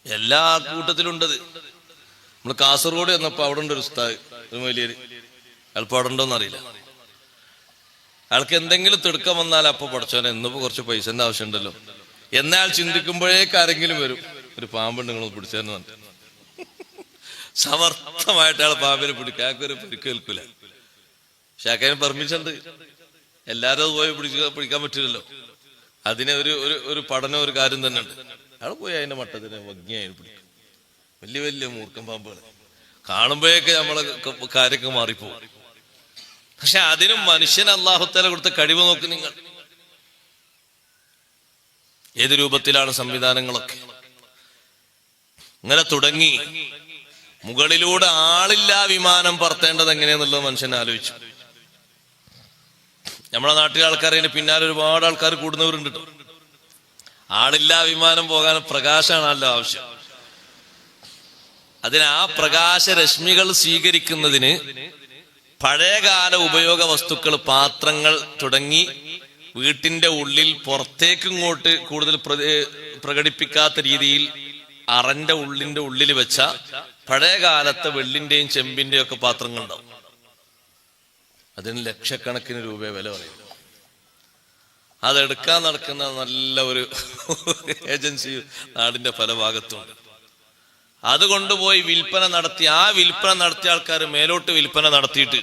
Speaker 1: എല്ലാ കൂട്ടത്തിലുണ്ടത്. നമ്മൾ കാസർഗോഡ് ചെന്നപ്പോ അവിടെ ഉണ്ട് ഒരു ഉസ്താദ്, ഒരു വലിയൊരു, അയാൾക്ക് അവിടെ ഉണ്ടോന്ന് അറിയില്ല. അയാൾക്ക് എന്തെങ്കിലും തിടുക്കം വന്നാൽ അപ്പൊ പഠിച്ചോനെ ഇന്നിപ്പോ കുറച്ച് പൈസന്റെ ആവശ്യമുണ്ടല്ലോ എന്നാൽ ചിന്തിക്കുമ്പോഴേക്ക് ആരെങ്കിലും വരും, ഒരു പാമ്പുണ്ട് നിങ്ങൾ പിടിച്ചതെന്ന് പറഞ്ഞു. സമർത്ഥമായിട്ട് അയാൾ പാമ്പിനെ പിടിക്കുക, അയാൾക്കൊരു പരിക്ക് കേൾക്കൂല. പക്ഷെ അയാൾക്ക് പെർമിഷൻ ഉണ്ട്. എല്ലാരും അത് പോയി പിടിക്കാൻ പറ്റില്ലല്ലോ. അതിന് ഒരു പഠനം, ഒരു കാര്യം തന്നെ ഉണ്ട്. അയാൾ പോയി അതിന്റെ മട്ടത്തിന് ഭംഗിയായി പിടിക്കും. വലിയ വലിയ മൂർഖൻ പാമ്പുകൾ കാണുമ്പോഴേക്ക് നമ്മളെ കാര്യമൊക്കെ മാറിപ്പോകും. പക്ഷെ അതിനും മനുഷ്യൻ അല്ലാഹുത്തആല കൊടുത്ത കഴിവ് നോക്ക് നിങ്ങൾ. ഏത് രൂപത്തിലാണ് സംവിധാനങ്ങളൊക്കെ. ഇങ്ങനെ തുടങ്ങി മുകളിലൂടെ ആളില്ലാ വിമാനം പറത്തേണ്ടത് എങ്ങനെയാന്നുള്ളത് മനുഷ്യൻ ആലോചിച്ചു. നമ്മളെ നാട്ടിലെ ആൾക്കാരെ പിന്നാലെ ഒരുപാട് ആൾക്കാർ കൂടുന്നവരുണ്ട് കേട്ടോ. ആളില്ലാ വിമാനം പോകാൻ പ്രകാശമാണല്ലോ ആവശ്യം. അതിന് ആ പ്രകാശരശ്മികൾ സ്വീകരിക്കുന്നതിന് പഴയകാല ഉപയോഗ വസ്തുക്കൾ, പാത്രങ്ങൾ തുടങ്ങി വീട്ടിന്റെ ഉള്ളിൽ പുറത്തേക്ക് ഇങ്ങോട്ട് കൂടുതൽ പ്രകടിപ്പിക്കാത്ത രീതിയിൽ അറന്റെ ഉള്ളിൽ വെച്ച പഴയ കാലത്തെ വെള്ളിന്റെയും ചെമ്പിന്റെയും ഒക്കെ പാത്രങ്ങൾ ഉണ്ടാവും. അതിന് ലക്ഷക്കണക്കിന് രൂപ വില പറയും. അതെടുക്കാൻ നടക്കുന്ന നല്ല ഒരു ഏജൻസി നാടിന്റെ പല ഭാഗത്തുണ്ട്. അത് കൊണ്ടുപോയി വിൽപ്പന നടത്തി, ആ വിൽപ്പന നടത്തിയ ആൾക്കാർ മേലോട്ട് വിൽപ്പന നടത്തിയിട്ട്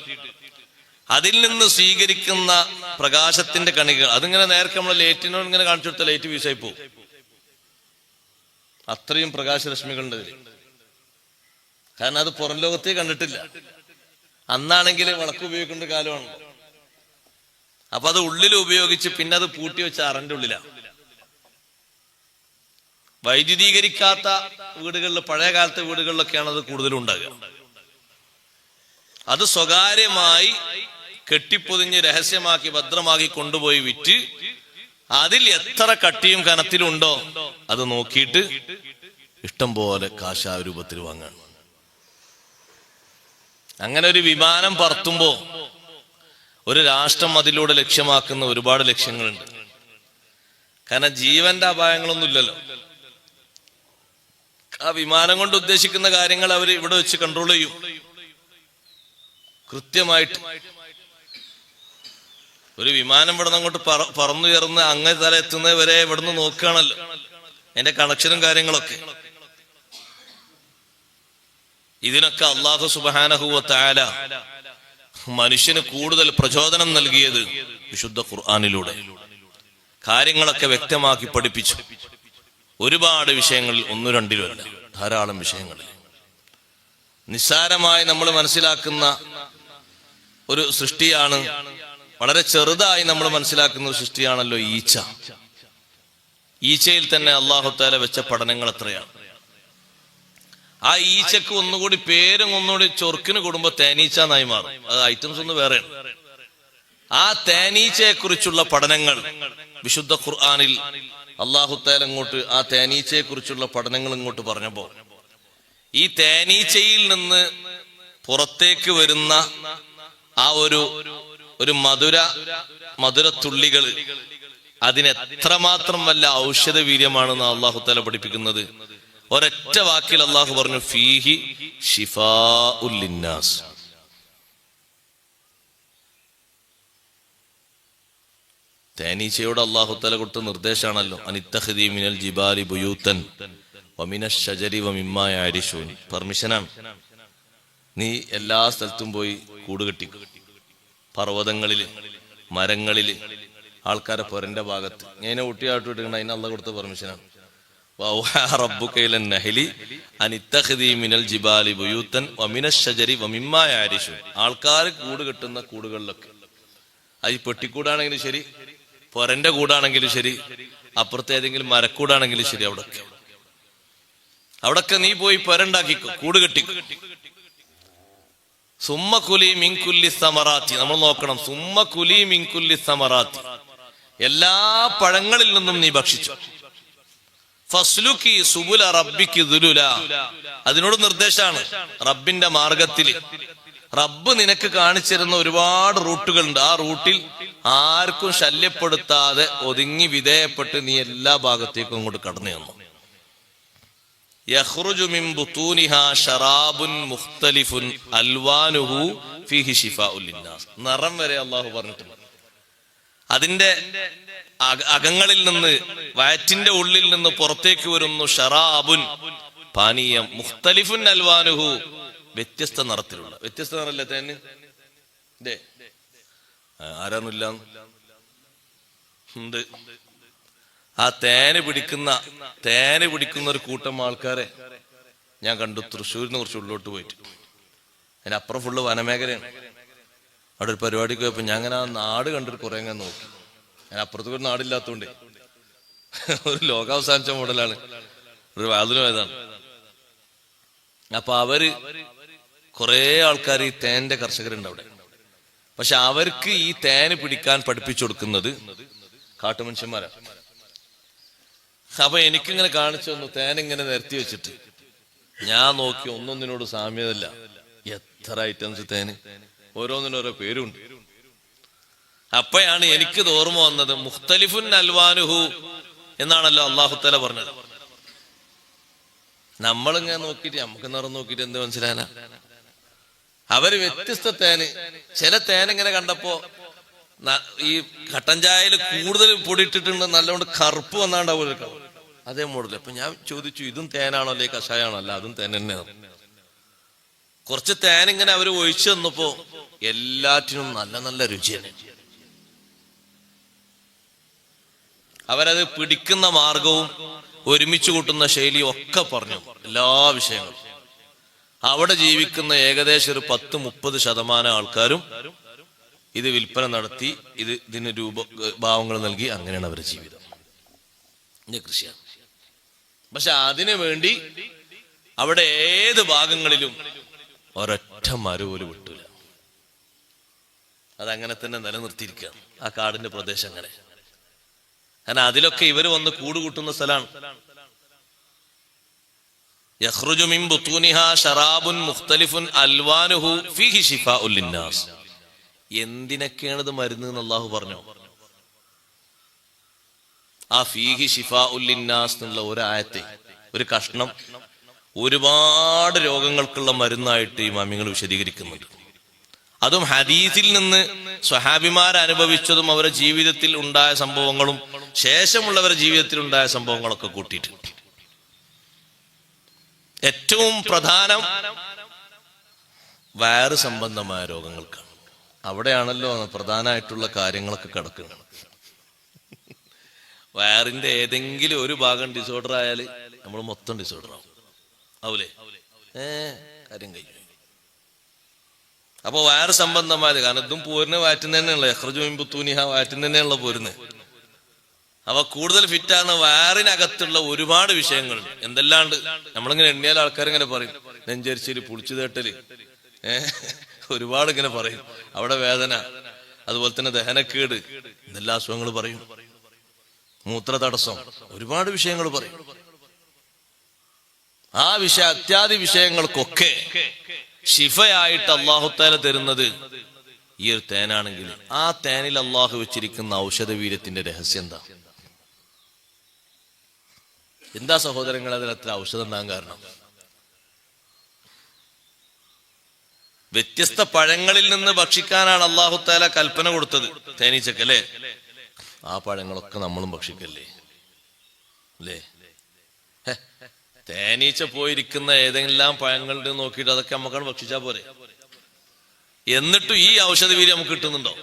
Speaker 1: അതിൽ നിന്ന് സ്വീകരിക്കുന്ന പ്രകാശത്തിന്റെ കണികൾ, അതിങ്ങനെ നേരത്തെ നമ്മൾ ലൈറ്റിനോട് ഇങ്ങനെ കാണിച്ചു കൊടുത്ത ലൈറ്റ് വീശായി പോകും. അത്രയും പ്രകാശരശ്മികളുണ്ട് അതിൽ. കാരണം അത് പുറം ലോകത്തെ കണ്ടിട്ടില്ല. അന്നാണെങ്കിൽ വിളക്ക് ഉപയോഗിക്കേണ്ട കാലമാണ്. അപ്പൊ അത് ഉള്ളിൽ ഉപയോഗിച്ച് പിന്നെ അത് പൂട്ടി വെച്ച അറന്റെ ഉള്ളിലാണ്. വൈദ്യുതീകരിക്കാത്ത വീടുകളിൽ, പഴയ കാലത്തെ വീടുകളിലൊക്കെയാണ് അത് കൂടുതലും ഉണ്ടാകുക. അത് സ്വകാര്യമായി കെട്ടിപ്പൊതിഞ്ഞ് രഹസ്യമാക്കി ഭദ്രമാക്കി കൊണ്ടുപോയി വിറ്റ് അതിൽ എത്ര കട്ടിയും കനത്തിലും ഉണ്ടോ അത് നോക്കിയിട്ട് ഇഷ്ടം പോലെ കാശ് ആ രൂപത്തിൽ വാങ്ങാൻ. അങ്ങനെ ഒരു വിമാനം പറത്തുമ്പോ ഒരു രാഷ്ട്രം അതിലൂടെ ലക്ഷ്യമാക്കുന്ന ഒരുപാട് ലക്ഷ്യങ്ങളുണ്ട്. കാരണം ജീവന്റെ അപായങ്ങളൊന്നും ഇല്ലല്ലോ. ആ വിമാനം കൊണ്ട് ഉദ്ദേശിക്കുന്ന കാര്യങ്ങൾ അവർ ഇവിടെ വെച്ച് കൺട്രോൾ ചെയ്യും കൃത്യമായിട്ട്. ഒരു വിമാനം ഇവിടെ നിന്ന് അങ്ങോട്ട് പറന്നുയർന്ന് അങ്ങേ തല എത്തുന്നത് വരെ ഇവിടുന്ന് നോക്കുകയാണല്ലോ അതിന്റെ കണക്ഷനും കാര്യങ്ങളൊക്കെ. ഇതിനൊക്കെ അല്ലാഹു സുബ്ഹാനഹു വ തആല മനുഷ്യന് കൂടുതൽ പ്രചോദനം നൽകിയത് വിശുദ്ധ ഖുർആനിലൂടെ കാര്യങ്ങളൊക്കെ വ്യക്തമാക്കി പഠിപ്പിച്ചു. ഒരുപാട് വിഷയങ്ങളിൽ, ഒന്നു രണ്ടിലുമല്ല, ധാരാളം വിഷയങ്ങളിൽ. നിസ്സാരമായി നമ്മൾ മനസ്സിലാക്കുന്ന ഒരു സൃഷ്ടിയാണ്, വളരെ ചെറുതായി നമ്മൾ മനസ്സിലാക്കുന്ന ഒരു സൃഷ്ടിയാണല്ലോ ഈച്ച. ഈച്ചയിൽ തന്നെ അല്ലാഹു തആല വെച്ച പഠനങ്ങൾ എത്രയാണ്. ആ ഈച്ചക്ക് ഒന്നുകൂടി പേരും ഒന്നുകൂടി ചൊറുക്കിന് കൂടുമ്പോ തേനീച്ച എന്നായി മാറും. അത് ഐറ്റംസ് ഒന്ന് വേറെയാണ്. ആ തേനീച്ചയെ കുറിച്ചുള്ള പഠനങ്ങൾ വിശുദ്ധ ഖുർആനിൽ അല്ലാഹു തആല ഇങ്ങോട്ട് ആ തേനീച്ചയെ കുറിച്ചുള്ള പഠനങ്ങൾ ഇങ്ങോട്ട് പറഞ്ഞപ്പോ, ഈ തേനീച്ചയിൽ നിന്ന് പുറത്തേക്ക് വരുന്ന ആ ഒരു മധുരത്തുള്ളികൾ അതിനെത്രമാത്രം വല്ല ഔഷധ വീര്യമാണെന്ന് അല്ലാഹു തആല പഠിപ്പിക്കുന്നത്. ഒരൊറ്റ വാക്കിൽ അല്ലാഹു പറഞ്ഞു, ഫീഹി ശിഫാഉൽ ലിന്നാസ്. തേനീച്ചയോട് അല്ലാഹു തആല കൊടുത്ത നിർദ്ദേശമാണല്ലോ, അനിത്തഖിദി മിനൽ ജിബാലി ബുയൂതൻ വമിനശ് ശജരി വമിമ്മാ യഅരിശൂൻ. പെർമിഷനാണ്. നീ എല്ലാ സ്ഥലത്തും പോയി കൂട് കെട്ടിക്കും. പർവ്വതങ്ങളില്, മരങ്ങളില്, ആൾക്കാരെ പൊരന്റെ ഭാഗത്ത് ഇങ്ങനെ ഊട്ടിയാട്ട് ഇട്ടിട്ടുണ്ട്. അതിന് അല്ലാഹു കൊടുത്ത പെർമിഷനാണ്. റബ്ബുക ഇലൻ നഹ്ലി അനിത്തഖിദി മിനൽ ജിബാലി ബുയൂതൻ വമിനശ് ശജരി വമിമ്മാ യഅരിശൂൻ. ആൾക്കാർ കൂട് കെട്ടുന്ന കൂടുകളിലൊക്കെ, അത് പെട്ടിക്കൂടാണെങ്കിലും ശരി, പൊരന്റെ കൂടാണെങ്കിലും ശരി, അപ്പുറത്തെ ഏതെങ്കിലും മരക്കൂടാണെങ്കിലും ശരി, അവിടൊക്കെ നീ പോയി പൊരണ്ടാക്കിക്കോ, കൂട് കെട്ടിക്കോ. സുമ്മ കുലി മിൻ കുല്ലി സമറാത്തി. നമ്മൾ നോക്കണം, സുമ്മ കുലി മിൻ കുല്ലി സമറാത്തി, എല്ലാ പഴങ്ങളിൽ നിന്നും നീ ഭക്ഷിച്ചു. ഫസ്ലുക്കി സുബുല റബ്ബിക്ക് ദുലുല. അതിനോട് നിർദ്ദേശമാണ്. റബ്ബിന്റെ മാർഗത്തില് റബ്ബ് നിനക്ക് കാണിച്ചിരുന്ന ഒരുപാട് റൂട്ടുകളുണ്ട്. ആ റൂട്ടിൽ ആർക്കും ശല്യപ്പെടുത്താതെ ഒതുങ്ങി വിധേയപ്പെട്ട് നീ എല്ലാ ഭാഗത്തേക്കും അങ്ങോട്ട് കടന്നു തന്നു. യഖ്റുജു മിൻ ബുതൂനിഹാ ശറാബുൻ മുഖ്തലിഫുൻ അൽവാനുഹു ഫീഹി ശിഫാഉൽ ലിന്നാസ്. നിറം വരെ അല്ലാഹു പറഞ്ഞിട്ടുണ്ട്. അതിന്റെ അകങ്ങളിൽ നിന്ന്, വയറ്റിന്റെ ഉള്ളിൽ നിന്ന് പുറത്തേക്ക് വരുന്നു ശറാബുൻ, പാനീയം, മുഖ്തലിഫുൻ അൽവാനുഹു, വ്യത്യസ്ത നിറത്തിലുള്ള. വ്യത്യസ്ത നിറല്ലേ തേന്? ആരാന്നില്ല ഉണ്ട്. ആ തേന് പിടിക്കുന്ന ഒരു കൂട്ടം ആൾക്കാരെ ഞാൻ കണ്ടു. തൃശ്ശൂരിന് കുറച്ച് ഉള്ളിലോട്ട് പോയിട്ട്, അതിനപ്പുറം ഫുള്ള് വനമേഖലയാണ്. അവിടെ ഒരു പരിപാടിക്ക് പോയപ്പോ ഞാൻ അങ്ങനെ ആ നാട് കണ്ടിട്ട് കുറെ അങ്ങനെ നോക്കി. ഞാൻ അപ്പുറത്തേക്ക് ഒരു നാടില്ലാത്തോണ്ടേ ഒരു ലോകാവസാനിച്ച മോഡലാണ്. ഒരു വാതിന് പോയതാണ്. അപ്പൊ അവര് കുറെ ആൾക്കാർ ഈ തേന്റെ കർഷകരുണ്ട് അവിടെ. പക്ഷെ അവർക്ക് ഈ തേന് പിടിക്കാൻ പഠിപ്പിച്ചു കൊടുക്കുന്നത് കാട്ടുമനുഷ്യന്മാരാണ്. അപ്പൊ എനിക്കിങ്ങനെ കാണിച്ചു തന്നു തേനിങ്ങനെ നിരത്തി വെച്ചിട്ട്. ഞാൻ നോക്കി, ഒന്നൊന്നിനോട് സാമ്യതല്ല. എത്ര ഐറ്റംസ് തേന്, ഓരോന്നിനോരോ പേരുണ്ട്. അപ്പോഴാണ് എനിക്ക് ഓർമ്മ വന്നത്, മുഖ്തലിഫുൻ അൽവാനുഹു എന്നാണല്ലോ അല്ലാഹു തആല പറഞ്ഞത്. നമ്മളിങ്ങനെ നോക്കിയിട്ട്, നമുക്ക് നിറം നോക്കിയിട്ട് എന്ത് മനസ്സിലാനാ? അവര് വ്യത്യസ്ത തേന്, ചില തേനിങ്ങനെ കണ്ടപ്പോ ഈ കട്ടൻ ചായയിൽ കൂടുതൽ പൊടി ഇട്ടിട്ടുണ്ട്, നല്ലോണ്ട് കറുപ്പ് വന്നാണ്ടാവുമല്ലോ, അതേ മോഡല്. അപ്പൊ ഞാൻ ചോദിച്ചു, ഇതും തേനാണോ അല്ലെ കഷായാണോ? അല്ല, അതും തേൻ തന്നെയാണ്. കുറച്ച് തേനിങ്ങനെ അവര് ഒഴിച്ചു തന്നപ്പോ എല്ലാറ്റിനും നല്ല നല്ല രുചിയാണ്. അവരത് പിടിക്കുന്ന മാർഗവും ഒരുമിച്ച് കൂട്ടുന്ന ശൈലിയും ഒക്കെ പറഞ്ഞു, എല്ലാ വിഷയങ്ങളും. അവിടെ ജീവിക്കുന്ന ഏകദേശം ഒരു 10-30% ആൾക്കാരും ഇത് വിൽപ്പന നടത്തി, ഇതിന് ഭാവങ്ങൾ നൽകി. അങ്ങനെയാണ് അവരുടെ ജീവിതം. കൃഷിയാണ്. പക്ഷെ അതിനു വേണ്ടി അവിടെ ഏത് ഭാഗങ്ങളിലും ഒരൊറ്റ മരം പോലും വിട്ടൂല. അതങ്ങനെ തന്നെ നിലനിർത്തിയിരിക്കുകയാണ് ആ കാടിന്റെ പ്രദേശം. അങ്ങനെ കാരണം അതിലൊക്കെ ഇവര് വന്ന് കൂടുകൂട്ടുന്ന സ്ഥലമാണ്. യഖ്റുജു മിൻ ബുതൂനിഹാ ശറാബുൻ മുഖ്തലിഫുൻ അൽവാനുഹു ഫീഹി ശിഫാഉൽ ലിന്നാസ്. എന്തിനൊക്കെയാണ് ഇത് മരുന്ന് എന്ന് അല്ലാഹു പറഞ്ഞു. ആ ഫീഹി ശിഫാഉൽ ലിന്നാസ് എന്നുള്ള ഒരു ആയത്തെ, ഒരു കഷ്ണം ഒരുപാട് രോഗങ്ങൾക്കുള്ള മരുന്നായിട്ട് ഇമാമിങ്ങൾ വിശദീകരിക്കുന്നുണ്ട്. അതും ഹദീസിൽ നിന്ന് സ്വഹാബിമാർ അനുഭവിച്ചതും അവരുടെ ജീവിതത്തിൽ ഉണ്ടായ സംഭവങ്ങളും ശേഷമുള്ളവരുടെ ജീവിതത്തിൽ ഉണ്ടായ സംഭവങ്ങളൊക്കെ കൂട്ടിയിട്ട്. ഏറ്റവും പ്രധാനം വയറ് സംബന്ധമായ രോഗങ്ങൾക്കാണ്. അവിടെയാണല്ലോ പ്രധാനമായിട്ടുള്ള കാര്യങ്ങളൊക്കെ കിടക്കുന്നത്. വയറിന്റെ ഏതെങ്കിലും ഒരു ഭാഗം ഡിസോർഡർ ആയാൽ നമ്മൾ മൊത്തം ഡിസോർഡർ ആവും. ആവൂലേ? കാര്യം കഴിഞ്ഞു. അപ്പൊ വയറ് സംബന്ധമായത്, കാരണം ഇതും പോരിന് വയറ്റിന് തന്നെയുള്ള യഖ്റുജു മിൻ ബുതൂനിഹാ വയറ്റിന് തന്നെയുള്ള പോരുന്ന്. അപ്പൊ കൂടുതൽ ഫിറ്റാണ് വയറിനകത്തുള്ള ഒരുപാട് വിഷയങ്ങൾ. എന്തെല്ലാണ്ട് നമ്മളിങ്ങനെ എണ്ണിയാൽ ആൾക്കാരിങ്ങനെ പറയും, നെഞ്ചരിച്ചില്, പുളിച്ചു തേട്ടല്, ഒരുപാട് ഇങ്ങനെ പറയും. അവിടെ വേദന, അതുപോലെ തന്നെ ദഹനക്കേട്, എന്തെല്ലാം അസുഖങ്ങൾ പറയും, മൂത്ര തടസ്സം, ഒരുപാട് വിഷയങ്ങൾ പറയും. ആ അത്യാദി വിഷയങ്ങൾക്കൊക്കെ ശിഫയായിട്ട് അല്ലാഹു തആല തരുന്നത് ഈ ഒരു തേനാണെങ്കിൽ, ആ തേനിൽ അല്ലാഹു വെച്ചിരിക്കുന്ന ഔഷധവീര്യത്തിന്റെ രഹസ്യം എന്താ സഹോദരങ്ങൾ? അതിനത്ര ഔഷധം ഉണ്ടാകാൻ കാരണം വ്യത്യസ്ത പഴങ്ങളിൽ നിന്ന് ഭക്ഷിക്കാനാണ് അല്ലാഹു തആല കൽപ്പന കൊടുത്തത് തേനീച്ചക്കല്ലേ. ആ പഴങ്ങളൊക്കെ നമ്മളും ഭക്ഷിക്കല്ലേ അല്ലേ? തേനീച്ച പോയിരിക്കുന്ന ഏതെല്ലാം പഴങ്ങളുടെ നോക്കിയിട്ട് അതൊക്കെ നമുക്കാണ് ഭക്ഷിച്ചാ പോരെ. എന്നിട്ടും ഈ ഔഷധവീര്യം നമുക്ക് കിട്ടുന്നുണ്ടോ?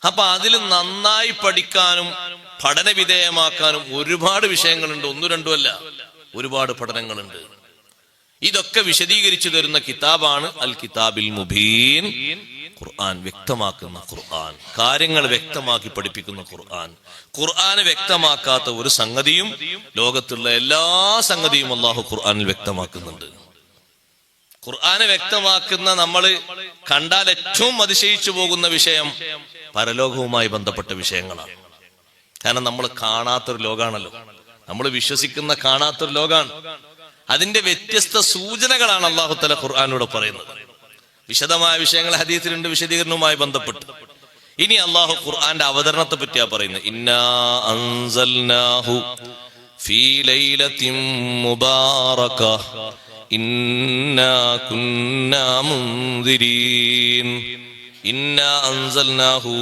Speaker 1: അപ്പൊ അതിൽ നന്നായി പഠിക്കാനും പഠനവിധേയമാക്കാനും ഒരുപാട് വിഷയങ്ങളുണ്ട്. ഒന്നും രണ്ടും അല്ല, ഒരുപാട് പഠനങ്ങളുണ്ട്. ഇതൊക്കെ വിശദീകരിച്ചു തരുന്ന കിതാബാണ് അൽ കിതാബിൽ മുബീൻ. ഖുർആൻ വ്യക്തമാക്കുന്ന ഖുർആൻ, കാര്യങ്ങൾ വ്യക്തമാക്കി പഠിപ്പിക്കുന്ന ഖുർആൻ. ഖുർആന് വ്യക്തമാക്കാത്ത ഒരു സംഗതിയും ലോകത്തുള്ള എല്ലാ സംഗതിയും അല്ലാഹു ഖുർആനിൽ വ്യക്തമാക്കുന്നുണ്ട്. ഖുർആന് വ്യക്തമാക്കുന്ന നമ്മൾ കണ്ടാൽ ഏറ്റവും അതിശയിച്ചു പോകുന്ന വിഷയം പരലോകവുമായി ബന്ധപ്പെട്ട വിഷയങ്ങളാണ്. കാരണം നമ്മൾ കാണാത്തൊരു ലോകമാണല്ലോ. നമ്മൾ വിശ്വസിക്കുന്ന കാണാത്തൊരു ലോകാണ്. അതിന്റെ വ്യത്യസ്ത സൂചനകളാണ് അല്ലാഹു തആല ഖുർആനിലൂടെ പറയുന്നത്. വിശദമായ വിഷയങ്ങൾ ഹദീസിലുണ്ട് വിശദീകരണവുമായി ബന്ധപ്പെട്ട്. ഇനി അല്ലാഹു ഖുർആന്റെ അവതരണത്തെ പറ്റിയാ പറയുന്നത്. ഇന്നാ അൻസൽനാഹു ഫീ ലൈലത്തിൻ മുബാറക ഇന്നാ കുന്നാ മുൻദിരീൻ. ഇന്നാ അൻസൽനാഹു,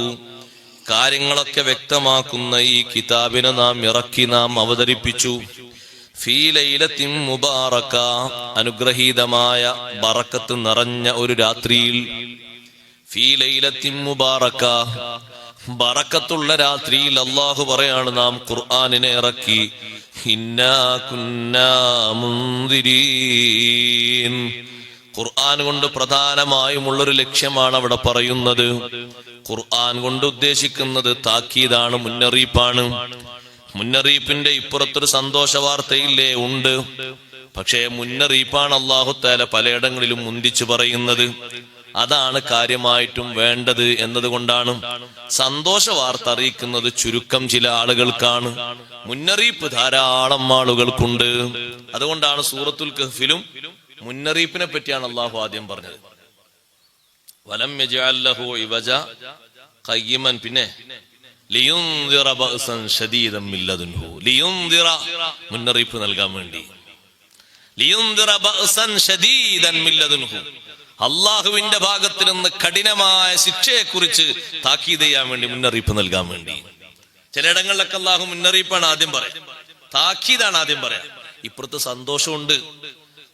Speaker 1: കാര്യങ്ങളൊക്കെ വ്യക്തമാക്കുന്ന ഈ കിതാബിനെ നാം ഇറക്കി, നാം അവതരിപ്പിച്ചു. ഫീ ലൈലത്തിൻ മുബാറക, അനുഗ്രഹീതമായ ബറക്കത്ത് നിറഞ്ഞ ഒരു രാത്രിയിൽ. ഫീ ലൈലത്തിൻ മുബാറക, ബറക്കത്തുള്ള രാത്രിയിൽ അല്ലാഹു പറയാണ് നാം ഖുർആനിനെ ഇറക്കി. ഇന്നാ കുന്നാ മുൻദിരീൻ. ഖുർആൻ കൊണ്ട് പ്രധാനമായുമുള്ളൊരു ലക്ഷ്യമാണ് അവിടെ പറയുന്നത്. ഖുർആൻ കൊണ്ട് ഉദ്ദേശിക്കുന്നത് താക്കീതാണ്, മുന്നറിയിപ്പാണ്. മുന്നറിയിപ്പിന്റെ ഇപ്പുറത്തൊരു സന്തോഷ വാർത്തയില്ലേ? ഉണ്ട്. പക്ഷേ മുന്നറിയിപ്പാണ് അല്ലാഹു തആല പലയിടങ്ങളിലും മുന്തിച്ചു പറയുന്നത്. അതാണ് കാര്യമായിട്ടും വേണ്ടത് എന്നതുകൊണ്ടാണ്. സന്തോഷ വാർത്ത അറിയിക്കുന്നത് ചുരുക്കം ചില ആളുകൾക്കാണ്, മുന്നറിയിപ്പ് ധാരാളം ആളുകൾക്കുണ്ട്. അതുകൊണ്ടാണ് സൂറത്തുൽ കഹ്ഫിലും മുന്നറിയിപ്പിനെ പറ്റിയാണ് അല്ലാഹു ആദ്യം പറഞ്ഞത്. വലം യജഅൽ ലഹു ഇവജ ഖയ്യിമൻ, പിന്നെ ലിയുൻദിറ ബഅസൻ ശദീദൻ മിൻ ലദുൻഹു. ലിയുൻദിറ, മുന്നറിയിപ്പ് നൽകാൻ വേണ്ടി. ലിയുൻദിറ ബഅസൻ ശദീദൻ മിൻ ലദുൻഹു, അല്ലാഹുവിന്റെ ഭാഗത്ത് നിന്ന് കഠിനമായ ശിക്ഷയെക്കുറിച്ച് താക്കീത് ചെയ്യാൻ വേണ്ടി, മുന്നറിയിപ്പ് നൽകാൻ വേണ്ടി. ചിലയിടങ്ങളിലൊക്കെ അല്ലാഹു മുന്നറിയിപ്പാണ് ആദ്യം പറയാം, താക്കീതാണ് ആദ്യം പറയാം. ഇപ്പുറത്ത് സന്തോഷമുണ്ട്.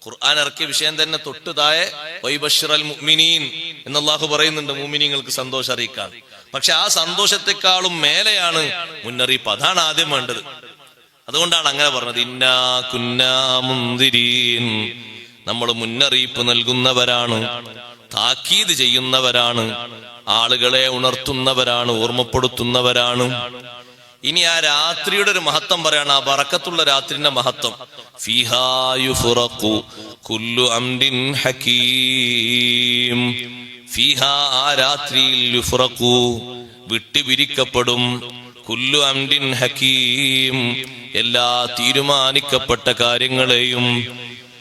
Speaker 1: ഖുർആൻ ഇറക്കിയ വിഷയം തന്നെ തൊട്ട് താഴെ വൈബശ്ശിറൽ മുഅ്മിനീൻ എന്ന് അല്ലാഹു പറയുന്നുണ്ട്, മുഅ്മിനീങ്ങൾക്ക് സന്തോഷം അറിയിക്കാൻ. പക്ഷെ ആ സന്തോഷത്തെക്കാളും മേലെയാണ് മുന്നറിയിപ്പ്, അതാണ് ആദ്യം വേണ്ടത്. അതുകൊണ്ടാണ് അങ്ങനെ പറഞ്ഞത്. ഇന്നാ കുന്നാ മുൻദിരീൻ, നമ്മൾ മുന്നറിയിപ്പ് നൽകുന്നവരാണ്, താക്കീത് ചെയ്യുന്നവരാണ്, ആളുകളെ ഉണർത്തുന്നവരാണ്, ഓർമ്മപ്പെടുത്തുന്നവരാണ്. ഇനി ആ രാത്രിയുടെ ഒരു മഹത്വം പറയാണ്, ആ ബറക്കത്തുള്ള രാത്രിന്റെ മഹത്വം. ഫീഹാ യുഫ്റഖു കുല്ലു അംരിൻ ഹകീം. ഫീഹാ, ആ രാത്രിയിൽ, യുഫ്റഖു, വിട്ടുപിരിക്കപ്പെടും, കുല്ലു അംരിൻ ഹകീം, എല്ലാ തീരുമാനിക്കപ്പെട്ട കാര്യങ്ങളെയും,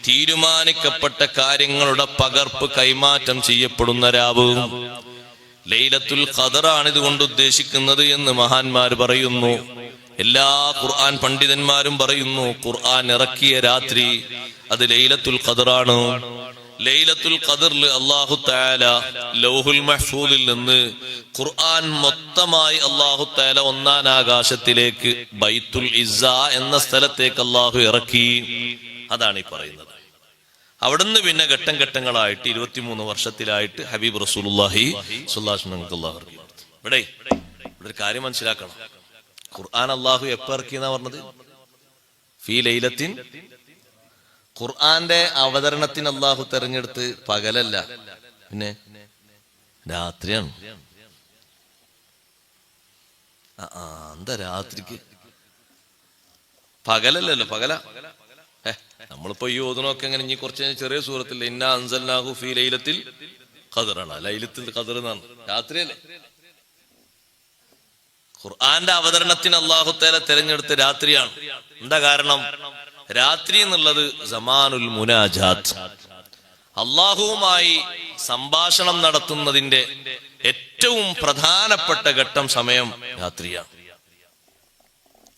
Speaker 1: തീരുമാനിക്കപ്പെട്ട കാര്യങ്ങളുടെ പകർപ്പ് കൈമാറ്റം ചെയ്യപ്പെടുന്ന രാവ്. ലൈലത്തുൽ ഖദറാണ് ഇതുകൊണ്ട് ഉദ്ദേശിക്കുന്നത് എന്ന് മഹാന്മാർ പറയുന്നു. എല്ലാ ഖുർആൻ പണ്ഡിതന്മാരും പറയുന്നു, ഖുർആൻ ഇറക്കിയ രാത്രി അത് ലൈലത്തുൽ ഖദറാണ്. ലൈലത്തുൽ ഖദറിൽ അല്ലാഹു തആല ലൗഹുൽ മഹ്ഫൂദിൽ നിന്ന് ഖുർആൻ മൊത്തമായി അല്ലാഹു തആല ഒന്നാം ആകാശത്തിലേക്ക് ബൈത്തുൽ ഇസ്സ എന്ന സ്ഥലത്തേക്ക് അല്ലാഹു ഇറക്കി. അതാണ് ഈ പറയുന്നത്. അവിടുന്ന് പിന്നെ ഘട്ടം ഘട്ടങ്ങളായിട്ട് 23 വർഷത്തിലായിട്ട് ഹബീബ് റസൂലുള്ളാഹി സ്വല്ലല്ലാഹു അലൈഹി വസല്ലം. ഇവിടെ ഒരു കാര്യം മനസ്സിലാക്കണം. ഖുർആൻ അല്ലാഹു എപ്പോ ഇറക്കിയെന്നാ പറഞ്ഞത്? ഫീ ലൈലത്തിൻ. ഖുർആന്റെ അവതരണത്തിന് അല്ലാഹു തെരഞ്ഞെടുത്ത് പകലല്ല, പിന്നെ രാത്രിയാണ്. എന്താ രാത്രിക്ക്? പകലല്ലല്ലോ, പകല. നമ്മളിപ്പോ ഈ ഓതുനൊക്കെ എങ്ങനെ ഇനി കുറച്ച് ചെറിയ സൂറത്തിൽ ഇന്നാ അൻസൽനാഹു ഫീ ലൈലത്തിൽ ഖദറാണ്. ലൈലത്തുൽ ഖദർ എന്നാണ്, രാത്രിയല്ലേ. ഖുർആന്റെ അവതരണത്തിന് അല്ലാഹു തആല തെരഞ്ഞെടുത്ത രാത്രിയാണ്. എന്താ കാരണം? രാത്രി എന്നുള്ളത് സമാനുൽ മുനാജാത്ത്, അല്ലാഹുവുമായി സംഭാഷണം നടത്തുന്നതിന്റെ ഏറ്റവും പ്രധാനപ്പെട്ട ഘട്ടം, സമയം രാത്രിയാണ്.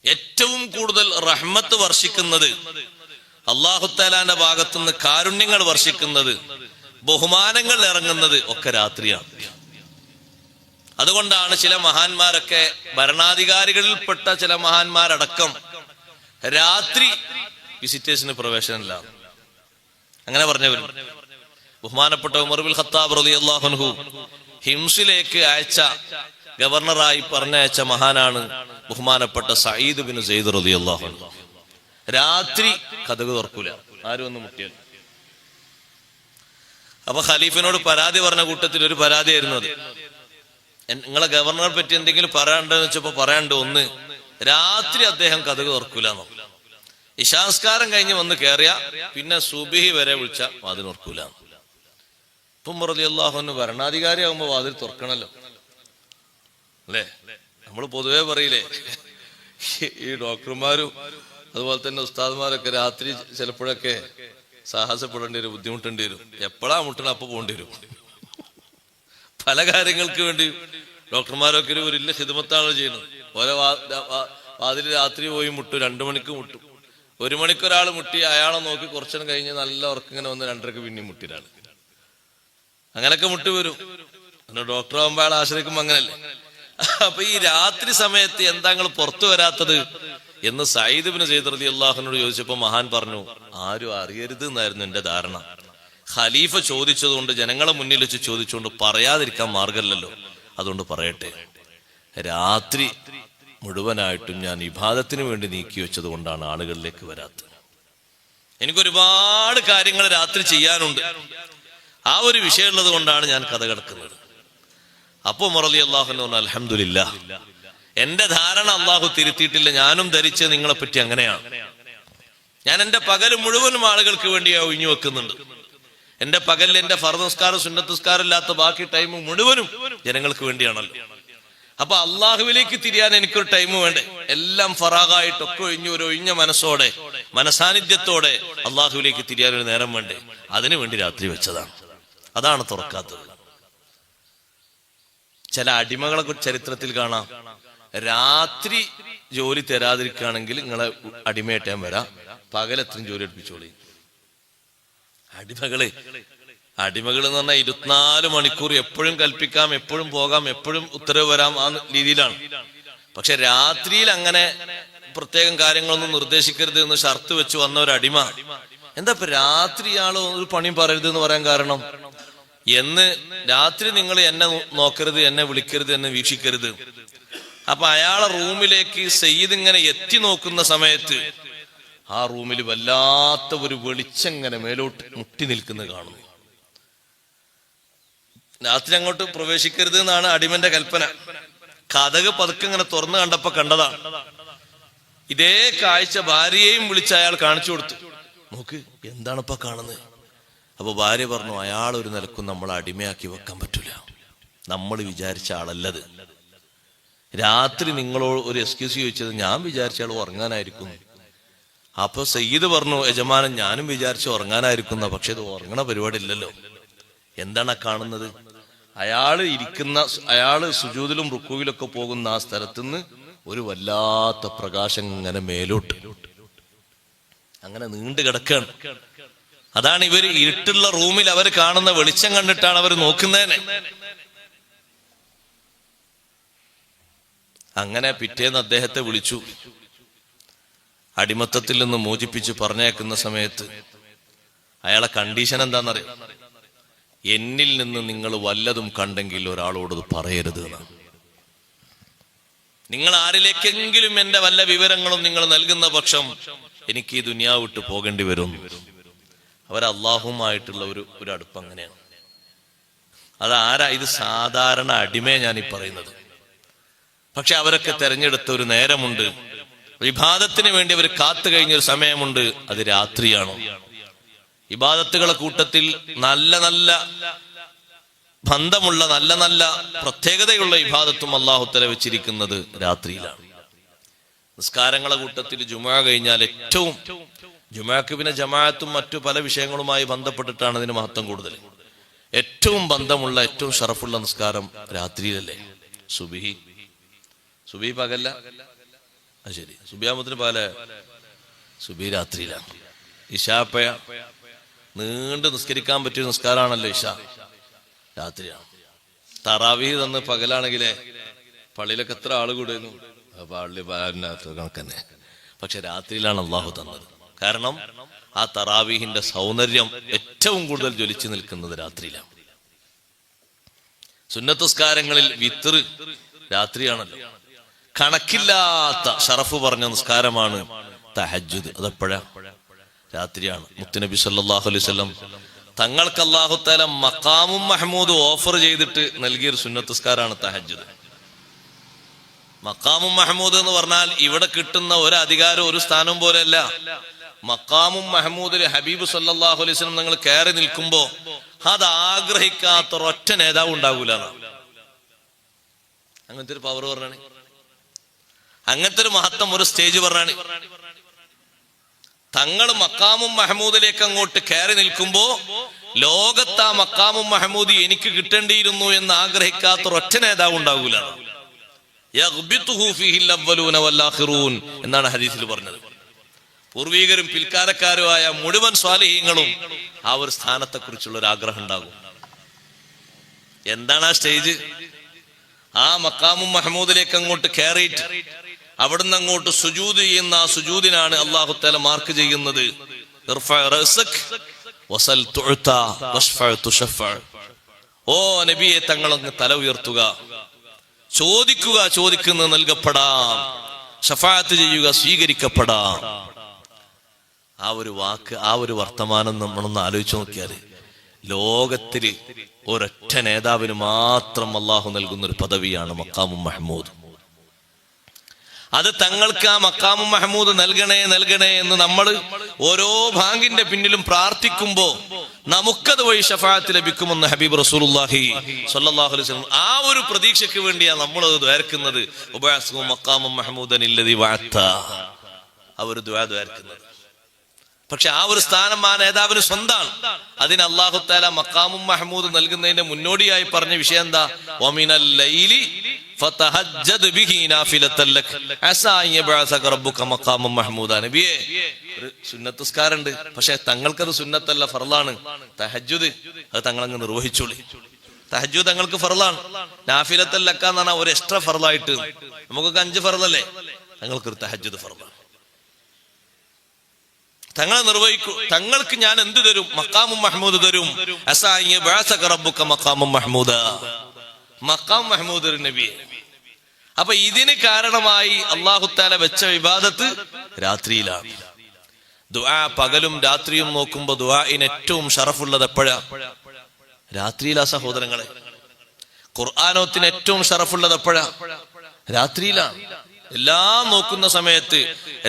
Speaker 1: ഏറ്റവും കൂടുതൽ റഹ്മത്ത് വർഷിക്കുന്നത്, അല്ലാഹു തആലാന്റെ ഭാഗത്തുനിന്ന് കാരുണ്യങ്ങൾ വർഷിക്കുന്നത്, ബഹുമാനങ്ങൾ ഇറങ്ങുന്നത് ഒക്കെ രാത്രിയാണ്. അതുകൊണ്ടാണ് ചില മഹാന്മാരൊക്കെ, ഭരണാധികാരികളിൽപ്പെട്ട ചില മഹാന്മാരടക്കം രാത്രി വിസിറ്റേഴ്സിന് പ്രവേശനമില്ല, അങ്ങനെ പറഞ്ഞവരും. ബഹുമാനപ്പെട്ട ഉമർ ബിൻ ഖത്താബ് റളിയല്ലാഹു അൻഹു ഹിംസിലേക്ക് അയച്ച, ഗവർണറായി പറഞ്ഞയച്ച മഹാനാണ് ബഹുമാനപ്പെട്ട സഈദ് ബിൻ സെയ്ദ് റളിയല്ലാഹു അൻഹു. രാത്രി കതക് തുറക്കൂല, ആരും ഒന്ന് മുട്ടിയാൽ. അപ്പൊ ഖലീഫിനോട് പരാതി പറഞ്ഞ കൂട്ടത്തിൽ ഒരു പരാതിയായിരുന്നു അത്. നിങ്ങളെ ഗവർണറെ പറ്റി എന്തെങ്കിലും പറയാണ്ടെന്ന് വെച്ചപ്പോ പറയാണ്ട്, ഒന്ന്, രാത്രി അദ്ദേഹം കതക് തുറക്കൂലെന്നോ, ഇശാസ്കാരം കഴിഞ്ഞ് വന്ന് കയറിയ പിന്നെ സുബഹി വരെ വിളിച്ച വാതിൽ തുറക്കൂല. ഇപ്പം റളിയല്ലാഹു അൻഹു ഭരണാധികാരി ആകുമ്പോ വാതിൽ തുറക്കണല്ലോ അല്ലേ? നമ്മൾ പൊതുവെ പറയില്ലേ, ഈ ഡോക്ടർമാരും അതുപോലെ തന്നെ ഉസ്താദ്മാരൊക്കെ രാത്രി ചിലപ്പോഴൊക്കെ സാഹസപ്പെടേണ്ടി വരും, ബുദ്ധിമുട്ടേണ്ടി വരും. എപ്പോഴാ മുട്ടണ അപ്പൊ പോകേണ്ടി വരും. പല കാര്യങ്ങൾക്ക് വേണ്ടി ഡോക്ടർമാരൊക്കെ ഒരു വലിയ ഹിദമത്താണ് ചെയ്യുന്നത്. ഓരോ വാതിൽ രാത്രി പോയി മുട്ടും, 2 മണിക്ക് മുട്ടും. 1 മണിക്ക് ഒരാൾ മുട്ടി, അയാളെ നോക്കി കുറച്ചെണ്ണം കഴിഞ്ഞ് നല്ല ഉറക്കിങ്ങനെ വന്ന് 2:30 പിന്നെയും മുട്ടിയാണ്. അങ്ങനൊക്കെ മുട്ടി വരും. ഡോക്ടർ ആകുമ്പോൾ അയാൾ ആശ്രയിക്കുമ്പോ അങ്ങനല്ലേ. അപ്പൊ ഈ രാത്രി സമയത്ത് എന്താ നിങ്ങൾ പുറത്തു വരാത്തത് എന്ന് സയ്യിദ് ഇബ്നു സയ്യിദ് റളിയല്ലാഹുവിനോട് ചോദിച്ചപ്പോ മഹാൻ പറഞ്ഞു, ആരും അറിയരുത് എന്നായിരുന്നു എന്റെ ധാരണ. ഖലീഫ ചോദിച്ചതുകൊണ്ട്, ജനങ്ങളെ മുന്നിൽ വെച്ച് ചോദിച്ചുകൊണ്ട് പറയാതിരിക്കാൻ മാർഗമില്ലല്ലോ, അതുകൊണ്ട് പറയട്ടെ. രാത്രി മുഴുവനായിട്ടും ഞാൻ ഇബാദത്തിന് വേണ്ടി നീക്കി വെച്ചത് കൊണ്ടാണ് ആളുകളിലേക്ക് വരാത്തത്. എനിക്കൊരുപാട് കാര്യങ്ങൾ രാത്രി ചെയ്യാനുണ്ട്. ആ ഒരു വിഷയമുള്ളത് കൊണ്ടാണ് ഞാൻ കഥ കിടക്കുന്നത്. അപ്പൊ ഉമർ റളിയല്ലാഹു അൻഹു പറഞ്ഞു, അൽഹംദുലില്ലാ, എന്റെ ധാരണ അള്ളാഹു തിരുത്തിയിട്ടില്ല. ഞാനും ധരിച്ച് നിങ്ങളെ പറ്റി അങ്ങനെയാണ്. ഞാൻ എന്റെ പകല് മുഴുവനും ആളുകൾക്ക് വേണ്ടി ഒഴിഞ്ഞു വെക്കുന്നുണ്ട്. എന്റെ പകലിൽ എന്റെ ഫർദ് നിസ്കാരം സുന്നത്ത് നിസ്കാരം ഇല്ലാത്ത ബാക്കി ടൈം മുഴുവനും ജനങ്ങൾക്ക് വേണ്ടിയാണല്ലോ. അപ്പൊ അള്ളാഹുവിലേക്ക് തിരിയാൻ എനിക്കൊരു ടൈം വേണ്ടേ? എല്ലാം ഫറാഗായിട്ടൊക്കെ ഒഴിഞ്ഞു ഒരു ഒഴിഞ്ഞ മനസ്സോടെ, മനസാന്നിധ്യത്തോടെ അള്ളാഹുവിലേക്ക് തിരിയാൻ ഒരു നേരം വേണ്ടേ? അതിനു വേണ്ടി രാത്രി വെച്ചതാണ്. അതാണ് തുറക്കാത്തത്. ചില അടിമകളെ ചരിത്രത്തിൽ കാണാം, രാത്രി ജോലി തരാതിരിക്കുകയാണെങ്കിൽ നിങ്ങളെ അടിമയായിട്ട് ഞാൻ വരാം, പകലെത്രയും ജോലി എടുപ്പിച്ചോളി. അടിമകൾ എന്ന് പറഞ്ഞാൽ 24 മണിക്കൂർ എപ്പോഴും കൽപ്പിക്കാം, എപ്പോഴും പോകാം, എപ്പോഴും ഉത്തരവ് വരാം, ആ രീതിയിലാണ്. പക്ഷെ രാത്രിയിൽ അങ്ങനെ പ്രത്യേകം കാര്യങ്ങളൊന്നും നിർദ്ദേശിക്കരുത് എന്ന് ഷർത്ത് വെച്ച് വന്ന ഒരു അടിമ, എന്താ ഇപ്പൊ രാത്രി ആളോ ഒരു പണിയും പറയരുത് എന്ന് പറയാൻ കാരണം? എന്ന് രാത്രി നിങ്ങൾ എന്നെ നോക്കരുത്, എന്നെ വിളിക്കരുത്, എന്നെ വീക്ഷിക്കരുത്. അപ്പൊ അയാളെ റൂമിലേക്ക് സയ്യിദ് ഇങ്ങനെ എത്തി നോക്കുന്ന സമയത്ത് ആ റൂമിൽ വല്ലാത്ത ഒരു വെളിച്ചങ്ങനെ മേലോട്ട് മുട്ടി നിൽക്കുന്നത് കാണുന്നു. രാത്രി അങ്ങോട്ട് പ്രവേശിക്കരുത് എന്നാണ് അടിമന്റെ കൽപ്പന. കതക് പതുക്കെ ഇങ്ങനെ തുറന്നു കണ്ടപ്പോ കണ്ടതാണ്. ഇതേ കാഴ്ച ഭാര്യയെയും വിളിച്ച് അയാൾ കാണിച്ചു കൊടുത്തു. നോക്ക്, എന്താണ് ഇപ്പൊ കാണുന്നത്? അപ്പൊ ഭാര്യ പറഞ്ഞു, അയാൾ ഒരു നിലക്കും നമ്മളെ അടിമയാക്കി വെക്കാൻ പറ്റൂല, നമ്മൾ വിചാരിച്ച ആളല്ലത്. രാത്രി നിങ്ങളോട് ഒരു എക്സ്ക്യൂസ് ചോദിച്ചത് ഞാൻ വിചാരിച്ച ആൾ ഉറങ്ങാനായിരിക്കും. അപ്പൊ സയ്യിദ് പറഞ്ഞു, യജമാനൻ ഞാനും വിചാരിച്ച് ഉറങ്ങാനായിരിക്കുന്ന, പക്ഷെ ഇത് ഉറങ്ങണ പരിപാടി ഇല്ലല്ലോ. എന്താണ് കാണുന്നത്? അയാള് സുജൂദിലും റുക്കൂയിലൊക്കെ പോകുന്ന ആ സ്ഥലത്തുനിന്ന് ഒരു വല്ലാത്ത പ്രകാശം ഇങ്ങനെ മേലോട്ട് അങ്ങനെ നീണ്ടു കിടക്കാണ്. അതാണ് ഇവര് ഇരുട്ടുള്ള റൂമിൽ അവർ കാണുന്ന വെളിച്ചം കണ്ടിട്ടാണ് അവർ നോക്കുന്നതിനെ. അങ്ങനെ പിറ്റേന്ന് അദ്ദേഹത്തെ വിളിച്ചു. അടിമത്തത്തിൽ നിന്ന് മോചിപ്പിച്ച് പറഞ്ഞേക്കുന്ന സമയത്ത് അയാളെ കണ്ടീഷൻ എന്താണെന്നറിയാം? എന്നിൽ നിന്ന് നിങ്ങൾ വല്ലതും കണ്ടെങ്കിൽ ഒരാളോട് പറയരുത് എന്നാണ്. നിങ്ങൾ ആരിലേക്കെങ്കിലും എന്റെ വല്ല വിവരങ്ങളും നിങ്ങൾ നൽകുന്ന പക്ഷം എനിക്ക് ഈ ദുനിയാവ് വിട്ട് പോകേണ്ടി വരും. അവരല്ലാഹുമായിട്ടുള്ള ഒരു അടുപ്പം അങ്ങനെയാണ്. അതാരാ? ഇത് സാധാരണ അടിമയെ ഞാൻ ഈ പറയുന്നത്. പക്ഷെ അവരൊക്കെ തെരഞ്ഞെടുത്ത ഒരു നേരമുണ്ട്, ഇബാദത്തിന് വേണ്ടി അവർ കാത്തു കഴിഞ്ഞൊരു സമയമുണ്ട്. അത് രാത്രിയാണ്. ഇബാദത്തുകളെ കൂട്ടത്തിൽ നല്ല നല്ല ബന്ധമുള്ള നല്ല നല്ല പ്രത്യേകതയുള്ള ഇബാദത്തും അല്ലാഹു തആല വെച്ചിരിക്കുന്നത് രാത്രിയിലാണ്. നിസ്കാരങ്ങളെ കൂട്ടത്തിൽ ജുമുഅ കഴിഞ്ഞാൽ ഏറ്റവും, ജുമുഅക്ക് പിന്നെ ജമാഅത്തും മറ്റു പല വിഷയങ്ങളുമായി ബന്ധപ്പെട്ടിട്ടാണ് ഇതിന് മഹത്വം കൂടുതൽ. ഏറ്റവും ബന്ധമുള്ള ഏറ്റവും ഷറഫുള്ള നിസ്കാരം രാത്രിയിലല്ലേ? സുബഹി പകല്ല, അത് ശരി, സുബിയാമത്തിന് പകല, സുബഹി രാത്രിയിലാണ്. ഇശാപ്പയ നീണ്ട് നിസ്കരിക്കാൻ പറ്റിയ നിസ്കാരമാണല്ലോ ഇശ, രാത്രിയാണ്. തറാവീഹ് തന്ന് പകലാണെങ്കിലേ പള്ളിയിലൊക്കെ എത്ര ആള് കൂടുന്നു, പള്ളി കണക്കന്നെ. പക്ഷെ രാത്രിയിലാണ് അള്ളാഹു തന്നത്. കാരണം ആ തറാവീഹിന്റെ സൗന്ദര്യം ഏറ്റവും കൂടുതൽ ജ്വലിച്ചു നിൽക്കുന്നത് രാത്രിയിലാണ്. സുന്നത്തസ്കാരങ്ങളിൽ വിത്ർ രാത്രിയാണല്ലോ. കണക്കില്ലാത്ത ഷറഫ് പറഞ്ഞ നിസ്കാരമാണ് തഹജ്ജുദ്. അതെപ്പോഴാ? രാത്രിയാണ്. മുത്തുനബി സല്ലല്ലാഹു അലൈഹി വസല്ലം തങ്ങൾക്ക് അല്ലാഹു തആല മഖാമും മഹ്മൂദ് ഓഫർ ചെയ്തിട്ട് നൽകിയൊരു സുന്നത്തസ്കാരമാണ് തഹജ്ജുദ്. മഖാമും മഹ്മൂദ് എന്ന് പറഞ്ഞാൽ ഇവിടെ കിട്ടുന്ന ഒരു അധികാരം ഒരു സ്ഥാനം പോലെയല്ല. മഖാമും മഹ്മൂദിൽ ഹബീബ് സല്ലല്ലാഹു അലൈഹി വസല്ലം നിങ്ങൾ കയറി നിൽക്കുമ്പോ അത് ആഗ്രഹിക്കാത്ത ഒരൊറ്റ നേതാവ് ഉണ്ടാകൂല. അങ്ങനത്തെ ഒരു പവർ പറഞ്ഞാണ്, അങ്ങനത്തെ ഒരു മഹത്വം ഒരു സ്റ്റേജ് പറഞ്ഞാണ്. തങ്ങൾ മക്കാമും മഹമൂദിലേക്ക് അങ്ങോട്ട് കയറി നിൽക്കുമ്പോ ലോകത്ത് ആ മക്കാമും മഹമൂദ് എനിക്ക് കിട്ടേണ്ടിയിരുന്നു എന്ന് ആഗ്രഹിക്കാത്ത ഒരൊറ്റ നേതാവ് ഉണ്ടാകൂല എന്നാണ് ഹദീസിൽ പറഞ്ഞത്. പൂർവീകരും പിൽക്കാലക്കാരുമായ മുഴുവൻ സ്വാലിഹീങ്ങളും ആ ഒരു സ്ഥാനത്തെ കുറിച്ചുള്ള ഒരു ആഗ്രഹം ഉണ്ടാകും. എന്താണ് ആ സ്റ്റേജ്? ആ മക്കാമും മഹമൂദിലേക്ക് അങ്ങോട്ട് കയറിയിട്ട് അവിടുന്ന് അങ്ങോട്ട് സുജൂദ് ചെയ്യുന്ന ആ സുജൂദിനാണ് അല്ലാഹു തആല മാർക്ക് ചെയ്യുന്നത്. ഓ നബിയെ, തങ്ങളങ്ങ് തല ഉയർത്തുക, ചോദിക്കുക, ചോദിക്കുന്നത് നൽകപ്പെടാം, ശഫാഅത്ത് ചെയ്യുക, സ്വീകരിക്കപ്പെടാം. ആ ഒരു വാക്ക്, ആ ഒരു വർത്തമാനം നമ്മളൊന്ന് ആലോചിച്ച് നോക്കിയാല് ലോകത്തില് ഒരൊറ്റ നേതാവിന് മാത്രം അള്ളാഹു നൽകുന്ന ഒരു പദവിയാണ് മക്കാമും മഹമൂദ്. അത് തങ്ങൾക്ക് ആ മക്കാമും മഹമൂദ് നൽകണേ നൽകണേ എന്ന് നമ്മൾ ഓരോ ബാങ്കിന്റെ പിന്നിലും പ്രാർത്ഥിക്കുമ്പോ നമുക്കത് വഴി ശഫാഅത്ത് ലഭിക്കുമെന്ന് ഹബീബ് റസൂലുള്ളാഹി സ്വല്ലല്ലാഹു അലൈഹി വസല്ലം ആ ഒരു പ്രതീക്ഷയ്ക്ക് വേണ്ടിയാണ് നമ്മളത് ദ്വാരക്കുന്നത്. ഉബഅസ്ഹു മഖാമൻ മഹമൂദൻ അല്ലദീ വഅത്ത, ആ ഒരു ദുആ ദ്വാരക്കുന്നത്. പക്ഷെ ആ ഒരു സ്ഥാനം ആ നേതാവിന് സ്വന്താണ്. അതിന് അല്ലാഹു തആല മഖാമും മഹമൂദ് നൽകുന്നതിന്റെ മുന്നോടിയായി പറഞ്ഞ വിഷയം എന്താ? വമിനൽ ലൈലി ഫതഹജ്ജദ് ബിഹി നാഫിലതൻ ലക അസാ അൻ യബ്അസക റബ്ബുക മഖാമൻ മഹമൂദ. നബിയേ, ഒരു സുന്നത്ത് നിസ്കാരമുണ്ട്, പക്ഷെ തങ്ങൾക്കത് സുന്നത്തല്ല, ഫർളാണ്. തഹജ്ജുദ് അത് തങ്ങളങ്ങ് നിർവഹിച്ചോളി. തഹജ്ജുദ് തങ്ങൾക്ക് ഫർളാണ്. നാഫിലതൻ ലക എന്ന് പറഞ്ഞാൽ ഒരു എക്സ്ട്രാ ഫർളായിട്ട്. നമുക്കൊക്കെ 5 ഫർളല്ലേ, തങ്ങൾക്കൊരു തഹജ്ജുദ് ഫർളാണ്. തങ്ങളെ നിർവഹിക്കൂ. തങ്ങൾക്ക് ഞാൻ എന്ത് തരും? മഖാമും മഹമൂദ് തരും. അസാ അൻ യബ്അസക റബ്ബുക മഖാമൻ മഹമൂദ, മഖാം മഹമൂദ് നബിയെ. അപ്പൊ ഇതിന് കാരണമായി അല്ലാഹു തആല വെച്ച ഇബാദത്ത് രാത്രിയിലാണ്. ദുആ പകലും രാത്രിയും നോക്കുമ്പോ ദുആഇന് ഏറ്റവും ഷറഫുള്ളത് എപ്പോഴാ? രാത്രിയിലാ സഹോദരങ്ങളെ. ഖുർആനോത്തിന് ഏറ്റവും ഷറഫുള്ളത് എപ്പോഴാ? രാത്രിയിലാണ്. എല്ലാം നോക്കുന്ന സമയത്ത്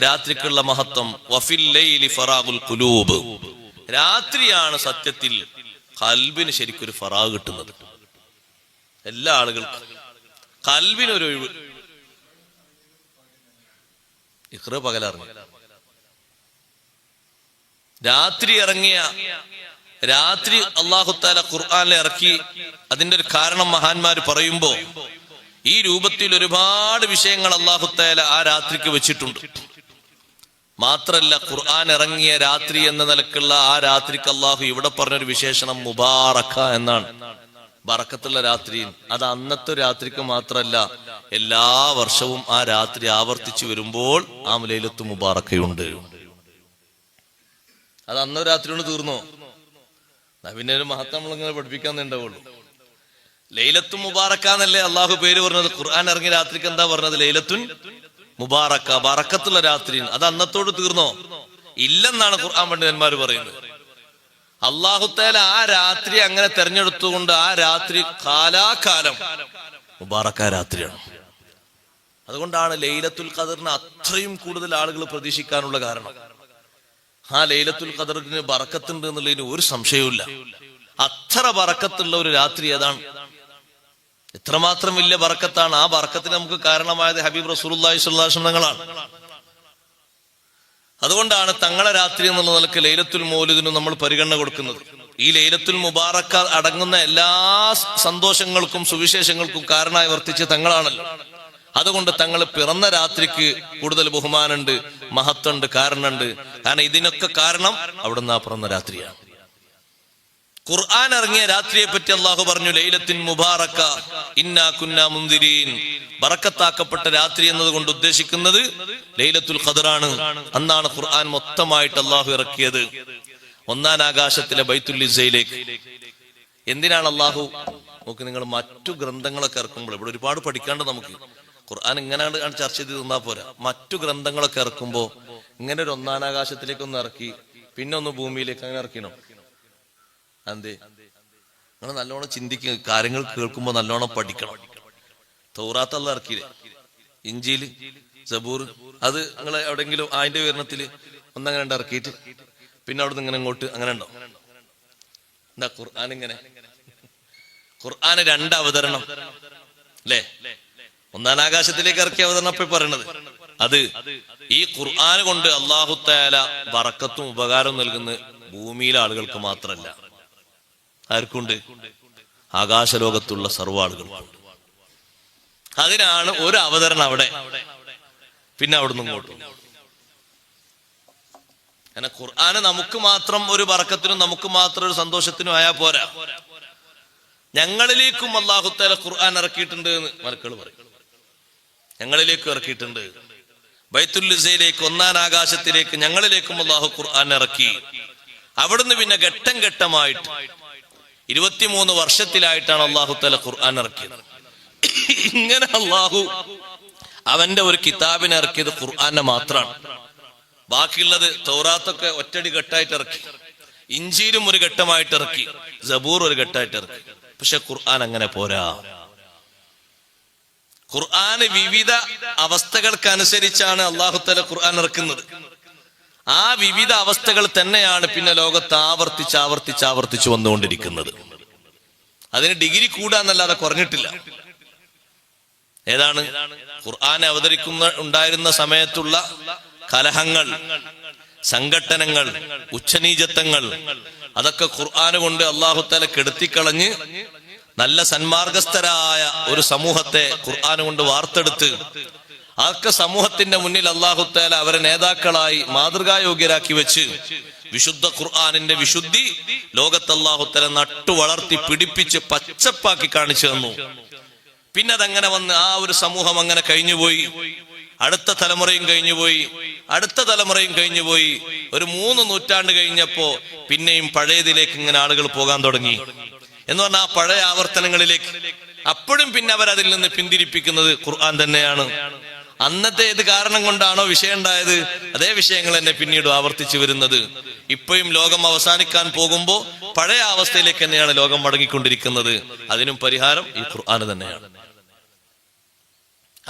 Speaker 1: രാത്രിക്കുള്ള മഹത്വം. വഫിൽ ലൈലി ഫറാഗുൽ ഖുലൂബ്, രാത്രിയാണ് സത്യത്തിൽ ഖൽബിന് ശരിക്കൊരു ഫറാഗ് കിട്ടുന്നത്. എല്ലാ ആളുകൾക്കും ഖൽബിനൊരു ഒഴിവ്. ഇഖ്റ പകലിറങ്ങി, രാത്രി ഇറങ്ങിയ, രാത്രി അല്ലാഹു തആല ഖുർആനിൽ ഇറക്കി. അതിന്റെ ഒരു കാരണം മഹാന്മാര് പറയുമ്പോ ഈ രൂപത്തിൽ ഒരുപാട് വിഷയങ്ങൾ അല്ലാഹു തആല ആ രാത്രിക്ക് വെച്ചിട്ടുണ്ട്. മാത്രല്ല, ഖുർആൻ ഇറങ്ങിയ രാത്രി എന്ന നിലക്കുള്ള ആ രാത്രിക്ക് അല്ലാഹു ഇവിടെ പറഞ്ഞൊരു വിശേഷണം മുബാറക എന്നാണ്. ബറക്കത്തുള്ള രാത്രി. അത് അന്നത്തെ രാത്രിക്ക് മാത്രല്ല, എല്ലാ വർഷവും ആ രാത്രി ആവർത്തിച്ചു വരുമ്പോൾ ആ ലൈലത്തു മുബാറക്കയുണ്ട്. അത് അന്നൊരു രാത്രി കൊണ്ട് തീർന്നോ? പിന്നെ ഒരു മഹത്വം നമ്മളിങ്ങനെ പഠിപ്പിക്കാൻ ഉണ്ടാവുള്ളൂ. ലൈലത്തുൻ മുബാറക എന്നല്ലേ അള്ളാഹു പേര് പറഞ്ഞത്. ഖുർആൻ ഇറങ്ങിയ രാത്രിക്ക് എന്താ പറഞ്ഞത്? ലൈലത്തുൻ മുബാറക, ബറക്കത്തുള്ള രാത്രി. അത് അന്നത്തോട് തീർന്നോ? ഇല്ലെന്നാണ് ഖുർആൻ പണ്ഡിതന്മാര് പറയുന്നത്. അല്ലാഹു തആല ആ രാത്രി അങ്ങനെ തെരഞ്ഞെടുത്തുകൊണ്ട് ആ രാത്രി കാലാകാലം മുബാറക രാത്രിയാണ്. അതുകൊണ്ടാണ് ലൈലത്തുൽ ഖദറിന് അത്രയും കൂടുതൽ ആളുകൾ പ്രതീക്ഷിക്കാനുള്ള കാരണം. ആ ലൈലത്തുൽ ഖദറിന് ബറക്കത്തുണ്ട് എന്നുള്ളതിന് ഒരു സംശയവുമില്ല. അത്ര ബറക്കത്തുള്ള ഒരു രാത്രി അതാണ്. എത്രമാത്രം വലിയ ബറക്കത്താണ്. ആ ബറക്കത്തിന് നമുക്ക് കാരണമായത് ഹബീബ് റസൂലുള്ളാഹി സ്വല്ലല്ലാഹു അലൈഹി വസല്ലം തങ്ങളാണ്. അതുകൊണ്ടാണ് തങ്ങളെ രാത്രി എന്നുള്ള നിലക്ക് ലൈലത്തുൽ മൗലിദിനും നമ്മൾ പരിഗണന കൊടുക്കുന്നത്. ഈ ലൈലത്തുൽ മുബാറക അടങ്ങുന്ന എല്ലാ സന്തോഷങ്ങൾക്കും സുവിശേഷങ്ങൾക്കും കാരണമായി വർത്തിച്ച തങ്ങളാണല്ലോ. അതുകൊണ്ട് തങ്ങൾ പിറന്ന രാത്രിക്ക് കൂടുതൽ ബഹുമാനമുണ്ട്, മഹത്വമുണ്ട്, കാരണമുണ്ട്. കാരണം ഇതിനൊക്കെ കാരണം അവിടുന്ന് ആ പിറന്ന രാത്രിയാണ്. ഖുർആൻ ഇറങ്ങിയ രാത്രിയെ പറ്റി അല്ലാഹു പറഞ്ഞു, ലൈലത്തിൻ മുബാറക ഇന്നാ കുന്നാ മുൻദിരീൻ. ബറക്കത്താക്കപ്പെട്ട രാത്രി എന്നതുകൊണ്ട് ഉദ്ദേശിക്കുന്നത് ലൈലത്തുൽ ഖദറാണ്. അന്നാണ് ഖുർആൻ മൊത്തമായിട്ട് അല്ലാഹു ഇറക്കിയത്, ഒന്നാം ആകാശത്തിലെ ബൈത്തുൽ ഇസ്സയിലേക്ക്. എന്തിനാണ് അല്ലാഹു? നോക്ക്, നിങ്ങൾ മറ്റു ഗ്രന്ഥങ്ങളൊക്കെ ഇറക്കുമ്പോൾ ഇവിടെ ഒരുപാട് പഠിക്കാണ്ട് നമുക്ക്. ഖുർആൻ ഇങ്ങനെ ചർച്ച ചെയ്ത് തന്നാ പോരാ. മറ്റു ഗ്രന്ഥങ്ങളൊക്കെ ഇറക്കുമ്പോ ഇങ്ങനെ ഒരു ഒന്നാം ആകാശത്തിലേക്ക് ഒന്ന് ഇറക്കി, പിന്നെ ഒന്ന് ഭൂമിയിലേക്ക് അങ്ങനെ ഇറക്കിനോ? അതെ, നിങ്ങൾ നല്ലോണം ചിന്തിക്കുക. കാര്യങ്ങൾ കേൾക്കുമ്പോ നല്ലോണം പഠിക്കണം. തൗറാത്ത് അല്ലാഹു ഇറക്കിയില്ലേ, ഇഞ്ചീല്, സബൂർ, അത് നിങ്ങൾ എവിടെയെങ്കിലും അതിന്റെ വിവരണത്തില് ഒന്നങ്ങനെ ഇറക്കിയിട്ട് പിന്നെ അവിടെ നിന്ന് ഇങ്ങനെ ഇങ്ങോട്ട് അങ്ങനെ ഉണ്ടോ? എന്താ ഖുർആൻ ഇങ്ങനെ? ഖുർആന് 2 അവതരണം അല്ലേ? ഒന്നാം ആകാശത്തിലേക്ക് ഇറക്കിയ അവതരണം ഇപ്പൊ പറയണത്. അത് ഈ ഖുർആൻ കൊണ്ട് അല്ലാഹു തആല ബറക്കത്തും ഉപകാരവും നൽകുന്ന ഭൂമിയിലെ ആളുകൾക്ക് മാത്രമല്ല, ആർക്കുണ്ട്? ആകാശലോകത്തുള്ള സർവ്വ ആളുകൾക്കുണ്ട്. അതിനാണ് ഒരു അവതരണം അവിടെ, പിന്നെ അവിടുന്ന് ഇങ്ങോട്ട്. അങ്ങനെ ഖുർആന് നമുക്ക് മാത്രം ഒരു ബറക്കത്തിനും നമുക്ക് മാത്രം ഒരു സന്തോഷത്തിനും ആയാൽ പോരാ, ഞങ്ങളിലേക്കും അല്ലാഹു തആല ഖുർആൻ ഇറക്കിയിട്ടുണ്ട് എന്ന് മലക്കൾ പറയും. ഞങ്ങളിലേക്കും ഇറക്കിയിട്ടുണ്ട്. ബൈത്തുൽ ഇസ്സയിലേക്ക്, ഒന്നാം ആകാശത്തിലേക്ക് ഞങ്ങളിലേക്കും അല്ലാഹു ഖുർആൻ ഇറക്കി. അവിടുന്ന് പിന്നെ ഘട്ടം ഘട്ടമായിട്ട് 23 വർഷത്തിലായിട്ടാണ് അല്ലാഹു തആല ഖുർആൻ ഇറക്കിയത്. ഇങ്ങനെ അല്ലാഹു അവന്റെ ഒരു കിതാബിനെ ഇറക്കിയത് ഖുർആനെ മാത്രമാണ്. ബാക്കിയുള്ളത് തൗറാത്തൊക്കെ ഒറ്റടി ഘട്ടമായിട്ട് ഇറക്കി, ഇഞ്ചീലും ഒരു ഘട്ടമായിട്ട് ഇറക്കി, സബൂർ ഒരു ഘട്ടമായിട്ട് ഇറക്കി. പക്ഷെ ഖുർആൻ അങ്ങനെ പോരാ. ഖുർആന് വിവിധ അവസ്ഥകൾക്കനുസരിച്ചാണ് അല്ലാഹു തആല ഖുർആൻ ഇറക്കുന്നത്. ആ വിവിധ അവസ്ഥകൾ തന്നെയാണ് പിന്നെ ലോകത്ത് ആവർത്തിച്ച് വന്നുകൊണ്ടിരിക്കുന്നത്. അതിന് ഡിഗ്രി കൂടാന്നല്ലാതെ കുറഞ്ഞിട്ടില്ല. ഏതാണ്? ഖുർആൻ ഉണ്ടായിരുന്ന സമയത്തുള്ള കലഹങ്ങൾ, സംഘട്ടനങ്ങൾ, ഉച്ചനീചത്വങ്ങൾ, അതൊക്കെ ഖുർആൻ കൊണ്ട് അല്ലാഹു തആല കെടുത്തിക്കളഞ്ഞ് നല്ല സന്മാർഗസ്ഥരായ ഒരു സമൂഹത്തെ ഖുർആൻ കൊണ്ട് വാർത്തെടുത്ത് അതൊക്കെ സമൂഹത്തിന്റെ മുന്നിൽ അല്ലാഹു തആല അവരെ നേതാക്കളായി മാതൃകായോഗ്യരാക്കി വെച്ച് വിശുദ്ധ ഖുർആനിന്റെ വിശുദ്ധി ലോകത്ത് അല്ലാഹു തആല നട്ടു വളർത്തി പിടിപ്പിച്ച് പച്ചപ്പാക്കി കാണിച്ചു തന്നു. പിന്നെ അതങ്ങനെ വന്ന് ആ ഒരു സമൂഹം അങ്ങനെ കഴിഞ്ഞുപോയി. അടുത്ത തലമുറയും കഴിഞ്ഞുപോയി, അടുത്ത തലമുറയും കഴിഞ്ഞുപോയി. ഒരു 3 നൂറ്റാണ്ട് കഴിഞ്ഞപ്പോ പിന്നെയും പഴയതിലേക്ക് ഇങ്ങനെ ആളുകൾ പോകാൻ തുടങ്ങി എന്ന് പറഞ്ഞാൽ ആ പഴയ ആവർത്തനങ്ങളിലേക്ക്. അപ്പോഴും പിന്നെ അവരതിൽ നിന്ന് പിന്തിരിപ്പിക്കുന്നത് ഖുർആൻ തന്നെയാണ്. അന്നത്തെ ഏത് കാരണം കൊണ്ടാണോ വിഷയം ഉണ്ടായത്, അതേ വിഷയങ്ങൾ തന്നെ പിന്നീട് ആവർത്തിച്ചു വരുന്നത്. ഇപ്പോഴും ലോകം അവസാനിക്കാൻ പോകുമ്പോ പഴയ അവസ്ഥയിലേക്ക് തന്നെയാണ് ലോകം മടങ്ങിക്കൊണ്ടിരിക്കുന്നത്. അതിനും പരിഹാരം ഈ ഖുർആൻ തന്നെയാണ്.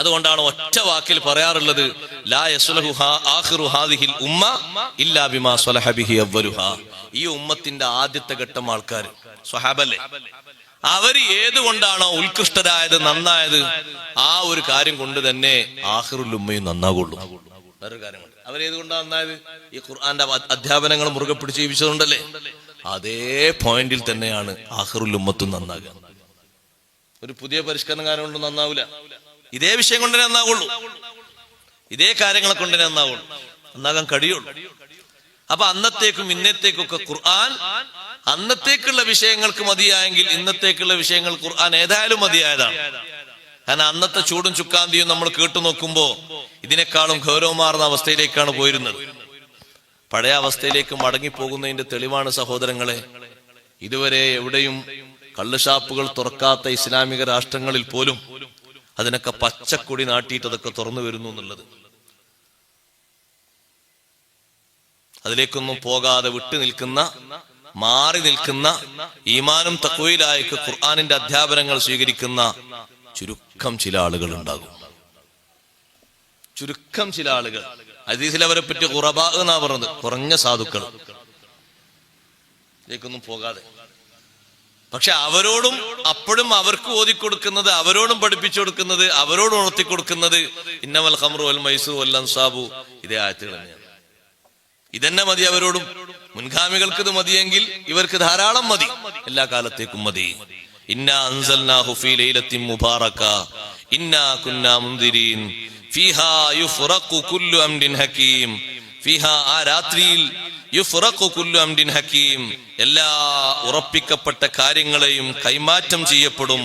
Speaker 1: അതുകൊണ്ടാണ് ഒറ്റ വാക്കിൽ പറയാറുള്ളത്, ലാ യസ്ലഹു ആഖിറു ഹാദിഹിൽ ഉമ്മ ഇല്ലാ ബിമാ സ്വലഹ ബിഹി അവ്വലുഹാ. ഈ ഉമ്മത്തിന്റെ ആദ്യത്തെ ഘട്ടം ആൾക്കാർ സ്വഹാബല്ലേ, അവര് ഏതുകൊണ്ടാണോ ഉത്കൃഷ്ടരായത്, നന്നായത്, ആ ഒരു കാര്യം കൊണ്ട് തന്നെ ആഖിറുൽ ഉമ്മയും നന്നാകുള്ളൂ. വേറൊരു കാര്യം കൊണ്ട് അവരേതുകൊണ്ടാണ് നന്നായത്? ഈ ഖുർആന്റെ അധ്യാപനങ്ങൾ മുറുകെ പിടിച്ച് ജീവിച്ചതുകൊണ്ടല്ലേ. അതേ പോയിന്റിൽ തന്നെയാണ് ആഖിറുൽ ഉമ്മത്തും നന്നാകുക. ഒരു പുതിയ പരിഷ്കരണം കാരണം കൊണ്ട് നന്നാവില്ല. ഇതേ വിഷയം കൊണ്ട് നന്നാവുള്ളൂ, ഇതേ കാര്യങ്ങളെ കൊണ്ട് നന്നാവുള്ളൂ, നന്നാകാൻ കഴിയുള്ളൂ. അപ്പൊ അന്നത്തേക്കും ഇന്നത്തേക്കൊക്കെ ഖുർആൻ അന്നത്തേക്കുള്ള വിഷയങ്ങൾക്ക് മതിയായെങ്കിൽ ഇന്നത്തേക്കുള്ള വിഷയങ്ങൾ ഖുർആൻ ഏതായാലും മതിയായതാണ്. കാരണം അന്നത്തെ ചൂടും ചുക്കാന്തിയും നമ്മൾ കേട്ടു നോക്കുമ്പോ ഇതിനേക്കാളും ഗൗരവമാർന്ന അവസ്ഥയിലേക്കാണ് പോയിരുന്നത്. പഴയ അവസ്ഥയിലേക്ക് മടങ്ങിപ്പോകുന്നതിന്റെ തെളിവാണ് സഹോദരങ്ങളെ, ഇതുവരെ എവിടെയും കള്ളുഷാപ്പുകൾ തുറക്കാത്ത ഇസ്ലാമിക രാഷ്ട്രങ്ങളിൽ പോലും അതിനൊക്കെ പച്ചക്കൊടി നാട്ടിയിട്ട് അതൊക്കെ തുറന്നു വരുന്നു എന്നുള്ളത്. അതിലേക്കൊന്നും പോകാതെ വിട്ടു നിൽക്കുന്ന, മാറി നിൽക്കുന്ന, ഈമാനും തഖ്വയിലായ ഖുർആനിന്റെ അധ്യാപനങ്ങൾ സ്വീകരിക്കുന്ന ചുരുക്കം ചില ആളുകൾ ഉണ്ടാകും. ചുരുക്കം ചില ആളുകൾ. ഹദീസിൽ അവരെ പറ്റി ഖുറബാ എന്നാ പറഞ്ഞത്, കുറഞ്ഞ സാധുക്കൾ. ഇതിലേക്കൊന്നും പോകാതെ, പക്ഷെ അവരോടും അപ്പോഴും അവർക്ക് ഓതിക്കൊടുക്കുന്നത്, അവരോടും പഠിപ്പിച്ചു കൊടുക്കുന്നത്, അവരോടും ഉണർത്തിക്കൊടുക്കുന്നത് ഇന്നമൽ ഖംറു വൽ മൈസൂർ വൽ അൻസാബു, ഇതേ ആയത്തുകൾ തന്നെയാണ്. ഇതന്നെ മതി അവരോടും. മുൻഗാമികൾക്ക് ഇത് മതിയെങ്കിൽ ഇവർക്ക് ധാരാളം മതി, എല്ലാ കാലത്തേക്കും മതി. ഇന്നാ അൻസൽനാഹു ഫീ ലൈലത്തിൻ മുബാറക ഇന്നാ കുന്നാ മുൻദിരീൻ ഫീഹാ യുഫ്റഖു കുല്ലു അംരിൻ ഹകീം. ഫീഹാ, ആ രാത്രിയിൽ, യുഫ്റഖു കുല്ലു അംരിൻ ഹകീം, എല്ലാ ഉറപ്പിക്കപ്പെട്ട കാര്യങ്ങളെയും കൈമാറ്റം ചെയ്യപ്പെടും.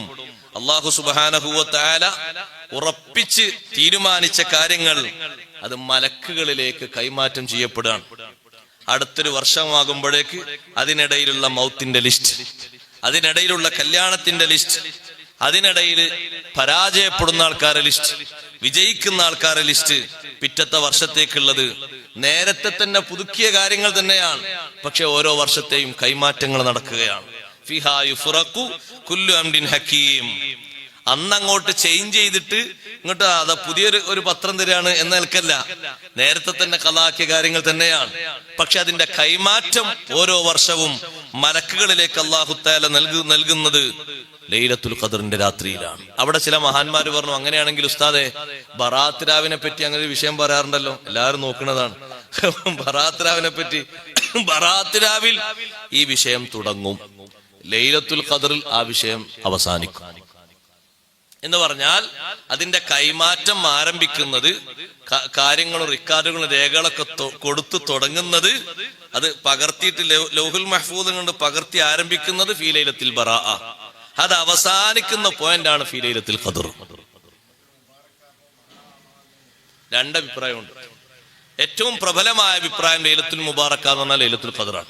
Speaker 1: അല്ലാഹു സുബ്ഹാനഹു വ തആല ഉറപ്പിച്ച് തീരുമാനിച്ച കാര്യങ്ങൾ അത് മലക്കുകളിലേക്ക് കൈമാറ്റം ചെയ്യപ്പെടുകയാണ്. അടുത്തൊരു വർഷമാകുമ്പോഴേക്ക് അതിനിടയിലുള്ള മൗത്തിന്റെ ലിസ്റ്റ്, അതിനിടയിലുള്ള കല്യാണത്തിന്റെ ലിസ്റ്റ്, അതിനിടയിൽ പരാജയപ്പെടുന്ന ആൾക്കാരുടെ ലിസ്റ്റ്, വിജയിക്കുന്ന ആൾക്കാരുടെ ലിസ്റ്റ്, പിറ്റത്തെ വർഷത്തേക്കുള്ളത് നേരത്തെ തന്നെ പുതുക്കിയ കാര്യങ്ങൾ തന്നെയാണ്. പക്ഷെ ഓരോ വർഷത്തെയും കൈമാറ്റങ്ങൾ നടക്കുകയാണ്. ഫിഹാ യുഫ്റഖു കുല്ലു അംരിൻ ഹകീം. അന്നങ്ങോട്ട് ചേഞ്ച് ചെയ്തിട്ട് ഇങ്ങോട്ട് അതാ പുതിയൊരു പത്രം തരികയാണ് എന്ന നിൽക്കല്ല, നേരത്തെ തന്നെ ഖലാക്കിയ കാര്യങ്ങൾ തന്നെയാണ്. പക്ഷെ അതിന്റെ കൈമാറ്റം ഓരോ വർഷവും മലക്കുകളിലേക്ക് അല്ലാഹു തആല നൽകുന്നത് ലൈലത്തുൽ ഖദറിന്റെ രാത്രിയിലാണ്. അവിടെ ചില മഹാന്മാര് പറഞ്ഞു, അങ്ങനെയാണെങ്കിൽ ഉസ്താദെ ബറാത്ത് രാവിനെ പറ്റി അങ്ങനെ ഒരു വിഷയം പറയാറുണ്ടല്ലോ, എല്ലാവരും നോക്കുന്നതാണ്. ബറാത്ത് രാവിനെ പറ്റി ബറാത്ത് രാവിൽ ഈ വിഷയം തുടങ്ങും, ലൈലത്തുൽ ഖദറിൽ ആ വിഷയം അവസാനിക്കും എന്ന് പറഞ്ഞാൽ അതിന്റെ കൈമാറ്റം ആരംഭിക്കുന്നത്, കാര്യങ്ങളും റിക്കാർഡുകളും രേഖകളൊക്കെ കൊടുത്തു തുടങ്ങുന്നത്, അത് പകർത്തിയിട്ട് ലൗഹുൽ മഹ്ഫൂദ് കൊണ്ട് പകർത്തി ആരംഭിക്കുന്നത് ഫീ ലൈലത്തിൽ ബറാഅ, അത് അവസാനിക്കുന്ന പോയിന്റാണ് ഫീ ലൈലത്തിൽ ഖദർ. രണ്ടഭിപ്രായമുണ്ട്. ഏറ്റവും പ്രബലമായ അഭിപ്രായം ലൈലത്തുൽ മുബാറക്ക എന്ന് പറഞ്ഞാൽ ലൈലത്തുൽ ഖദറാണ്.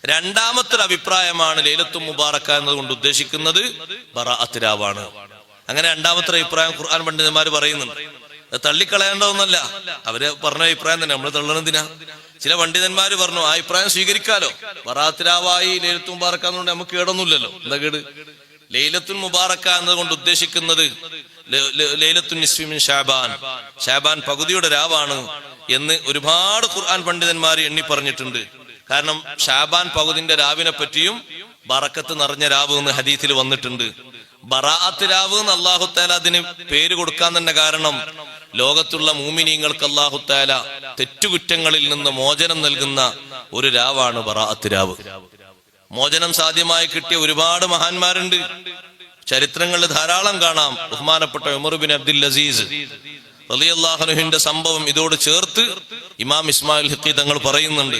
Speaker 1: രണ്ടാമത്തെ അഭിപ്രായമാണ് ലൈലത്തുൽ മുബാറക്ക എന്നതുകൊണ്ട് ഉദ്ദേശിക്കുന്നത് ബറാഅത്ത് രാവാണ്. അങ്ങനെ രണ്ടാമത്തെ അഭിപ്രായം ഖുർആൻ പണ്ഡിതന്മാര് പറയുന്നുണ്ട്. തള്ളിക്കളയേണ്ടതൊന്നല്ല, അവര് പറഞ്ഞ അഭിപ്രായം തന്നെ, നമ്മൾ തള്ളണെന്തിനാ? ചില പണ്ഡിതന്മാര് പറഞ്ഞു ആ അഭിപ്രായം സ്വീകരിക്കാലോ, ബറാഅത്ത് രാവായി ലൈലത്തുൽ മുബാറക്ക എന്നുകൊണ്ട് നമുക്ക് കേടൊന്നുമില്ലല്ലോ. എന്താ കേട്? ലൈലത്തുൽ മുബാറക്ക എന്നതുകൊണ്ട് ഉദ്ദേശിക്കുന്നത് ലൈലത്തുൽ നിസ്ഫി മിൻ ശഅബാൻ, ശഅബാൻ പകുതിയുടെ രാവാണ് എന്ന് ഒരുപാട് ഖുർആൻ പണ്ഡിതന്മാർ എണ്ണി പറഞ്ഞിട്ടുണ്ട്. കാരണം ശഅബാൻ പകുതിന്റെ രാവിനെ പറ്റിയും ബറക്കത്ത് നിറഞ്ഞ രാവ് എന്ന് ഹദീസിൽ വന്നിട്ടുണ്ട്. ബറാഅത്ത് രാവ് എന്ന് അല്ലാഹു തആല അതിന് പേര് കൊടുക്കാൻ തന്നെ കാരണം, ലോകത്തുള്ള മുഅ്മിനീങ്ങൾക്ക് അല്ലാഹു തആല തെറ്റുകുറ്റങ്ങളിൽ നിന്ന് മോചനം നൽകുന്ന ഒരു രാവാണ് ബറാഅത്ത് രാവ്. മോചനം സാധ്യമായി കിട്ടിയ ഒരുപാട് മഹാന്മാരുണ്ട്, ചരിത്രങ്ങളിൽ ധാരാളം കാണാം. ബഹുമാനപ്പെട്ട ഉമർ ബിൻ അബ്ദുൽ അസീസ് റളിയല്ലാഹു അൻഹുവിന്റെ സംഭവം ഇതോട് ചേർത്ത് ഇമാം ഇസ്മായിൽ ഹിഖി തങ്ങൾ പറയുന്നുണ്ട്.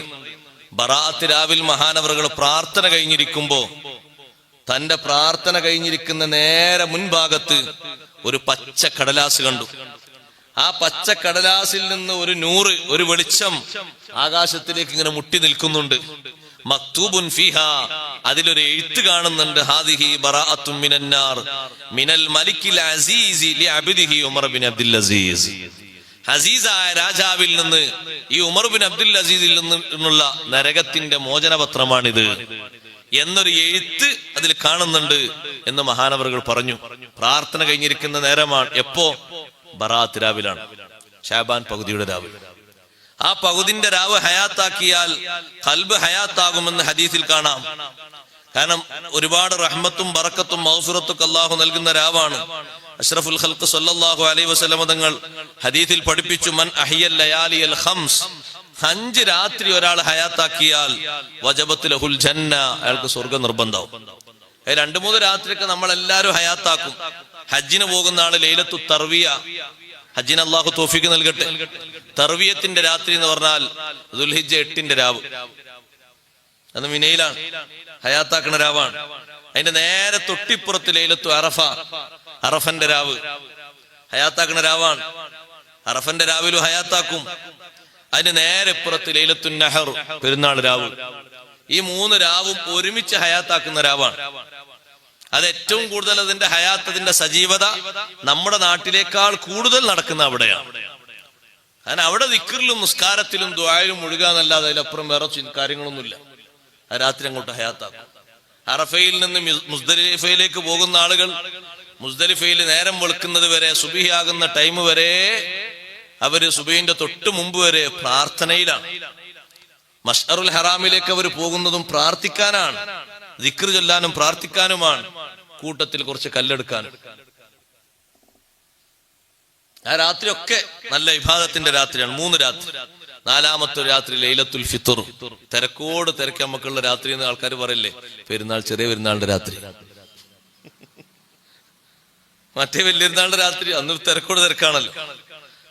Speaker 1: ബറാഅത്ത് രാവിൽ മഹാനവറുകൾ പ്രാർത്ഥന കഴിഞ്ഞിരിക്കുമ്പോ തന്റെ പ്രാർത്ഥന കഴിഞ്ഞിരിക്കുന്ന നേരെ മുൻഭാഗത്ത് ഒരു പച്ച കടലാസ് കണ്ടു. ആ പച്ച കടലാസിൽ നിന്ന് ഒരു നൂറ്, ഒരു വെളിച്ചം ആകാശത്തിലേക്ക് ഇങ്ങനെ മുട്ടി നിൽക്കുന്നുണ്ട്. മക്തൂബുൻ ഫീഹാ, അതിലൊരു എഴുത്ത് കാണുന്നുണ്ട്, ഹാദിഹി ബറാഅത്തും മിനന്നാർ മിനൽ മലിക്കിൽ അസീസി ലിഅബ്ദിഹി ഉമർ ബിൻ അബ്ദുൽ അസീസ്. അസീസായ രാജാവിൽ നിന്ന് ഈ ഉമർ ബിൻ അബ്ദുൽ അസീസിൽ നിന്നുള്ള നരകത്തിന്റെ മോചനപത്രമാണിത് എന്നൊരു എഴുത്ത് അതിൽ കാണുന്നുണ്ട് എന്ന് മഹാനവറുകൾ പറഞ്ഞു. പ്രാർത്ഥന കഴിഞ്ഞിരിക്കുന്ന നേരമാണ്. എപ്പോ? ബറാഅത്ത് രാവിലാണ്, ശഅബാൻ പകുതിയുടെ രാവ്. ആ പകുതിന്റെ രാവ് ഹയാത്താക്കിയാൽ ഖൽബ് ഹയാത്താകുമെന്ന് ഹദീസിൽ കാണാം. കാരണം ഒരുപാട് റഹ്മത്തും ബറക്കത്തും മഗ്ഫിറത്തും അല്ലാഹു നൽകുന്ന രാവാണ്. അഷ്റഫുൽ ഖൽഖ് സല്ലല്ലാഹു അലൈഹി വസല്ലം തങ്ങൾ ഹദീസിൽ പഠിപ്പിച്ചു, മൻ അഹിയൽ ലയാലിയൽ ഖംസ്, 5 രാത്രി ഒരാൾ ഹയാത്താക്കിയാൽ വജബത്ത് ലഹുൽ ജന്ന, അയാൾക്ക് സ്വർഗ്ഗം നിർബന്ധമാവും. 2-3 രാത്രിയൊക്കെ നമ്മൾ എല്ലാവരും ഹയാത്താക്കും. ഹജ്ജിന് പോകുന്ന ആള് ലൈലത്തു തർവിയ, ഹജ്ജിന് അല്ലാഹു തൗഫീഖ് നൽകട്ടെ. തർവിയത്തിന്റെ രാത്രി എന്ന് പറഞ്ഞാൽ ദുൽഹിജ്ജ 8-ന്റെ രാവ്, അത് മിനയിലാണ്, ഹയാത്താക്കണ രാവാണ്. അതിന്റെ നേരെ തൊട്ടിപ്പുറത്ത് ലൈലത്തു അറഫ, അറഫന്റെ രാവ്, ഹയാത്താക്കണ രാവാണ്. അറഫന്റെ രാവിലും ഹയാത്താക്കും. അതിന് നേരെ ഇപ്പുറത്ത് ലൈലത്തുൻ നഹർ, പെരുന്നാൾ രാവ്. ഈ 3 രാവും ഒരുമിച്ച് ഹയാത്താക്കുന്ന രാവാണ്. അത് ഏറ്റവും കൂടുതൽ അതിന്റെ ഹയാത്ത്, അതിന്റെ സജീവത നമ്മുടെ നാട്ടിലേക്കാൾ കൂടുതൽ നടക്കുന്ന അവിടെയാണ്. കാരണം അവിടെ ദിക്റിലും നിസ്കാരത്തിലും ദുആയിലും മുഴുകാന്നല്ലാതെ അതിലപ്പുറം വേറെ കാര്യങ്ങളൊന്നുമില്ല. ആ രാത്രി അങ്ങോട്ട് ഹയാത്താക്കും. അറഫയിൽ നിന്ന് മുസ്ദലിഫയിലേക്ക് പോകുന്ന ആളുകൾ മുസ്ദലിഫയിൽ നേരം വെളുക്കുന്നത് വരെ, സുബഹിയാകുന്ന ടൈം വരെ അവര് സുബഹിന്റെ തൊട്ട് മുമ്പ് വരെ പ്രാർത്ഥനയിലാണ്. മശ്അറുൽ ഹറാമിലേക്ക് അവർ പോകുന്നതും പ്രാർത്ഥിക്കാനാണ്, ദിക്ർ ചൊല്ലാനും പ്രാർത്ഥിക്കാനുമാണ്, കൂട്ടത്തിൽ കുറച്ച് കല്ലെടുക്കാനും. ആ രാത്രി ഒക്കെ നല്ല ഇബാദത്തിന്റെ രാത്രിയാണ്. 3 രാത്രി. 4ാമത്തെ രാത്രി ലൈലത്തുൽ ഫിത്ർ, തിരക്കോട് തിരക്ക് നമുക്കുള്ള രാത്രി എന്ന് ആൾക്കാർ പറയില്ലേ, പെരുന്നാൾ, ചെറിയ പെരുന്നാളിന്റെ രാത്രി. മറ്റേ വലിയ പെരുന്നാളിന്റെ രാത്രി അന്ന് തിരക്കോട് തിരക്കാണല്ലോ.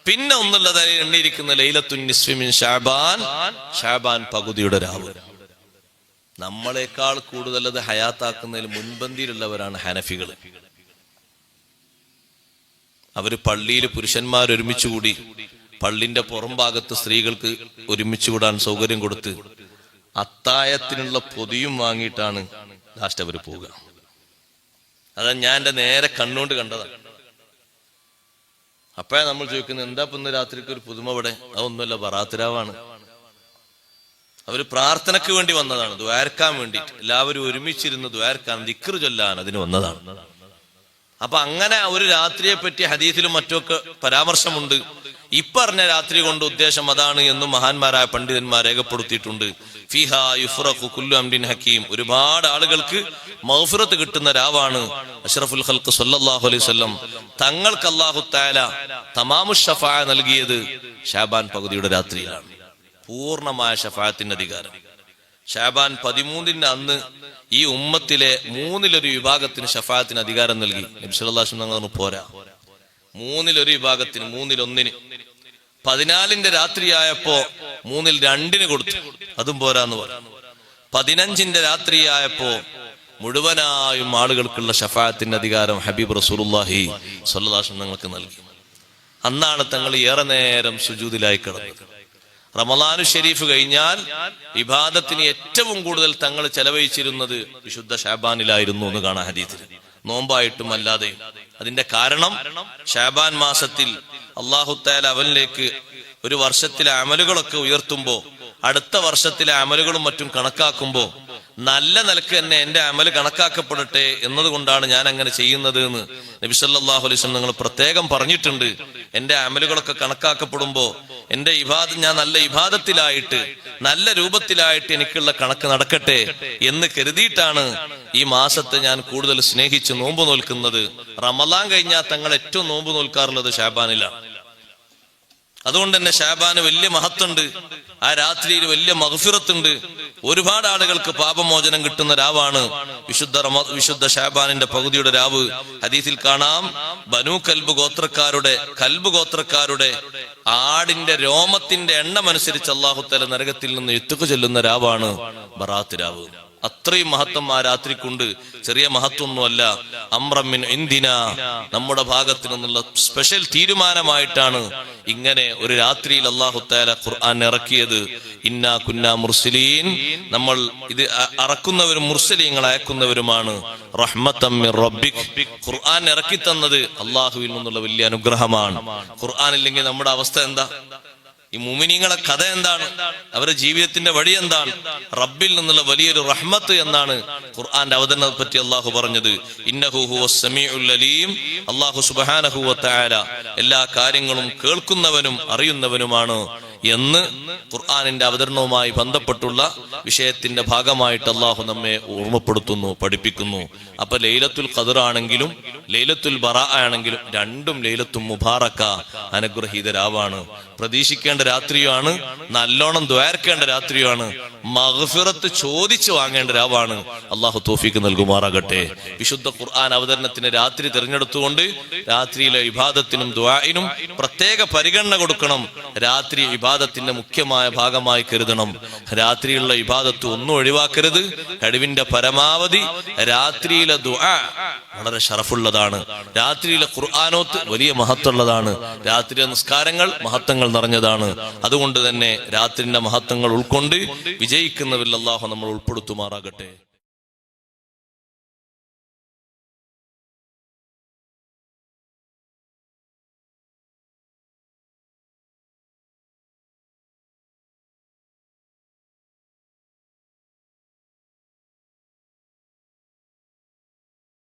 Speaker 1: പിന്നെ ഒന്നുള്ളതായി എണ്ണിയിരിക്കുന്ന ലൈലത്തുൻ നിസ്ഫി മിൻ ശഅബാൻ, ശഅബാൻ പകുതിയുടെ രാവ്. നമ്മളെക്കാൾ കൂടുതൽ അത് ഹയാത്താക്കുന്നതിൽ മുൻപന്തിയിലുള്ളവരാണ് ഹനഫികൾ. അവര് പള്ളിയിൽ പുരുഷന്മാർ ഒരുമിച്ചുകൂടി പള്ളിന്റെ പുറം ഭാഗത്ത് സ്ത്രീകൾക്ക് ഒരുമിച്ച് കൂടാൻ സൗകര്യം കൊടുത്ത് അത്തായത്തിനുള്ള പൊതിയും വാങ്ങിയിട്ടാണ് ലാസ്റ്റ് അവർ പോവുക. അതാ ഞാൻ എന്റെ നേരെ കണ്ണുകൊണ്ട് കണ്ടതാണ്. അപ്പോഴാ നമ്മൾ ചോദിക്കുന്നത്, എന്താ ഇന്ന് രാത്രിക്ക് ഒരു പുതുമ ഇവിടെ? അതൊന്നുമല്ല, ബറാഅത്ത് രാവാണ്. അവര് പ്രാർത്ഥനയ്ക്ക് വേണ്ടി വന്നതാണ്, ദുആർക്കാൻ വേണ്ടിയിട്ട്. എല്ലാവരും ഒരുമിച്ചിരുന്ന് ദുആർക്കാൻ, ദിക്ർ ചൊല്ലാൻ അതിന് വന്നതാണ്. അപ്പൊ അങ്ങനെ ഒരു രാത്രിയെ പറ്റി ഹദീസിലും മറ്റൊക്കെ പരാമർശമുണ്ട്. ഇപ്പറഞ്ഞ രാത്രി കൊണ്ട് ഉദ്ദേശം അതാണ് എന്നും മഹാന്മാരായ പണ്ഡിതന്മാർ രേഖപ്പെടുത്തിയിട്ടുണ്ട്. ഫീഹാ യുഫ്റഖു കുല്ലു അംരിൻ ഹകീം, ഒരുപാട് ആളുകൾക്ക് മഗ്ഫിറത്ത് കിട്ടുന്ന രാവാണ്. അഷ്റഫുൽ ഖൽഖ് സല്ലല്ലാഹു അലൈഹി വസല്ലം തങ്ങൾക്ക് അല്ലാഹു തആല തമാമു ശഫാഅ നൽകിയത് ശഅബാൻ പകുതിയുടെ രാത്രിയിലാണ്. പൂർണ്ണമായ ശഫാഅത്തിന്റെ അധികാരം ശഅബാൻ 13 അന്ന് ഈ ഉമ്മത്തിലെ 1/3 വിഭാഗത്തിന് ശഫാഅത്തിന് അധികാരം നൽകി. നബി സല്ലല്ലാഹു അലൈഹി വസല്ലം പറഞ്ഞു പോരാ, 1/3 വിഭാഗത്തിന്, 1/1 14 രാത്രിയായപ്പോ 2/3 കൊടുത്തു, അതും പോരാന്ന് പറഞ്ഞു. 15 രാത്രിയായപ്പോ മുഴുവനായും ആളുകൾക്കുള്ള ശഫാഅത്തിന്റെ അധികാരം ഹബീബ് റസൂലുള്ളാഹി സ്വല്ലല്ലാഹു അലൈഹി വസല്ലം തങ്ങൾക്ക് നൽകി. അന്നാണ് തങ്ങൾ ഏറെ നേരം സുജൂദിലായി കിടന്നത്. റമളാനു ഷരീഫ് കഴിഞ്ഞാൽ ഇബാദത്തിന് ഏറ്റവും കൂടുതൽ തങ്ങൾ ചെലവഴിച്ചിരുന്നത് വിശുദ്ധ ശഅബാനിലായിരുന്നു എന്ന് കാണാൻ ഹദീസിൽ, നോമ്പായിട്ടും അല്ലാതെയും. അതിന്റെ കാരണം ശഅബാൻ മാസത്തിൽ അല്ലാഹു തആല അവനിലേക്ക് ഒരു വർഷത്തിലെ അമലുകളൊക്കെ ഉയർത്തുമ്പോ അടുത്ത വർഷത്തിലെ അമലുകളും മറ്റും കണക്കാക്കുമ്പോ നല്ല നിലക്ക് തന്നെ എന്റെ അമല് കണക്കാക്കപ്പെടട്ടെ എന്നതുകൊണ്ടാണ് ഞാൻ അങ്ങനെ ചെയ്യുന്നത് എന്ന് നബി സല്ലല്ലാഹു അലൈഹി വസല്ലം നിങ്ങൾ പ്രത്യേകം പറഞ്ഞിട്ടുണ്ട്. എന്റെ അമലുകളൊക്കെ കണക്കാക്കപ്പെടുമ്പോ എന്റെ ഞാൻ നല്ല ഇബാദത്തിലായിട്ട് നല്ല രൂപത്തിലായിട്ട് എനിക്കുള്ള കണക്ക് നടക്കട്ടെ എന്ന് കരുതിയിട്ടാണ് ഈ മാസത്തെ ഞാൻ കൂടുതൽ സ്നേഹിച്ച് നോമ്പ് നോൽക്കുന്നത്. റമളാൻ കഴിഞ്ഞാൽ തങ്ങൾ ഏറ്റവും നോമ്പ് നോൽക്കാറുള്ളത് ശഅബാനിലാണ്. അതുകൊണ്ട് തന്നെ ശഅബാന് വലിയ മഹത്വമുണ്ട്, ആ രാത്രിയിൽ വലിയ മഗ്ഫിറത്തുണ്ട്. ഒരുപാട് ആളുകൾക്ക് പാപമോചനം കിട്ടുന്ന രാവാണ് വിശുദ്ധ ശഅബാനിന്റെ പകുതിയുടെ രാവ്. ഹദീസിൽ കാണാം, ബനു കൽബ് ഗോത്രക്കാരുടെ ആടിന്റെ രോമത്തിന്റെ എണ്ണമനുസരിച്ച് അല്ലാഹു തആല നരകത്തിൽ നിന്ന് എത്തുക ചെല്ലുന്ന രാവാണ് ബറാത്ത് രാവ്. അത്രയും മഹത്വം ആ രാത്രിക്കുണ്ട്, ചെറിയ മഹത്വമൊന്നുമല്ല. അംറമിൻ ഇന്ദിന, നമ്മുടെ ഭാഗത്തു നിന്നുള്ള സ്പെഷ്യൽ തീരുമാനമായിട്ടാണ് ഇങ്ങനെ ഒരു രാത്രിയിൽ അല്ലാഹു തആല ഖുർആൻ ഇറക്കിയത്. ഇന്നാ കുന്നാ മുർസലീൻ, നമ്മൾ ഇത് ഇറക്കുന്നവരും മുർസലീങ്ങൾ അയക്കുന്നവരുമാണ്. റഹ്മത്തൻ മിർ റബ്ബിക്, ഖുർആൻ ഇറക്കി തന്നത് അല്ലാഹുവിൽ നിന്നുള്ള വലിയ അനുഗ്രഹമാണ്. ഖുർആൻ ഇല്ലെങ്കിൽ നമ്മുടെ അവസ്ഥ എന്താ? ഈ മുഅ്മിനീങ്ങളെ കഥ എന്താണ്? അവരുടെ ജീവിതത്തിന്റെ വഴി എന്താണ്? റബ്ബിൽ നിന്നുള്ള വലിയൊരു റഹ്മത്ത് എന്നാണ് ഖുർആന്റെ അവതരണത്തെ പറ്റി അല്ലാഹു പറഞ്ഞത്. ഇന്നഹു ഹുവസ് സമീഉൽ അലീം, അല്ലാഹു സുബ്ഹാനഹു വ തആല എല്ലാ കാര്യങ്ങളും കേൾക്കുന്നവനും അറിയുന്നവനുമാണ് എന്ന് ഖുർആനിന്റെ അവതരണവുമായി ബന്ധപ്പെട്ടുള്ള വിഷയത്തിന്റെ ഭാഗമായിട്ട് അല്ലാഹു നമ്മെ ഓർമ്മപ്പെടുത്തുന്നു, പഠിപ്പിക്കുന്നു. അപ്പൊ ലൈലത്തുൽ ഖദ്ർ ആണെങ്കിലും ലൈലത്തുൽ ബറാഅ ആണെങ്കിലും രണ്ടും ലൈലത്തുൽ മുബാറക, അനുഗ്രഹീത രാവാണ്. പ്രതീക്ഷിക്കേണ്ട രാത്രിയാണ്, നല്ലോണം ദ്വാരക്കേണ്ട രാത്രിയാണ്, മഗ്ഫിറത്ത് ചോദിച്ചു വാങ്ങേണ്ട രാവാണ്. അല്ലാഹു തൗഫീഖ് നൽകുമാറാകട്ടെ. വിശുദ്ധ ഖുർആൻ അവതരണത്തിന് രാത്രി തിരഞ്ഞെടുത്തുകൊണ്ട് രാത്രിയിലെ ഇബാദത്തിനും ദുആഇനും പ്രത്യേക പരിഗണന കൊടുക്കണം. രാത്രി ഇബാദത്തിന്റെ മുഖ്യമായ ഭാഗമായി കരുതണം. രാത്രിയുള്ള ഇബാദത്ത് ഒന്നും ഒഴിവാക്കരുത്. കഴിവിന്റെ പരമാവധി രാത്രിയിലെ ദുആ വളരെ ഷറഫുള്ളതാണ്. രാത്രിയിലെ ഖുർആനോത്ത് വലിയ മഹത്വമുള്ളതാണ്. രാത്രിയിലെ നിസ്കാരങ്ങൾ മഹത്വങ്ങൾ നിറഞ്ഞതാണ്. അതുകൊണ്ട് തന്നെ രാത്രിന്റെ മഹത്വങ്ങൾ ഉൾക്കൊണ്ട് വിജയിക്കുന്നവരിൽ അല്ലാഹു നമ്മൾ ഉൾപ്പെടുത്തുമാറാകട്ടെ.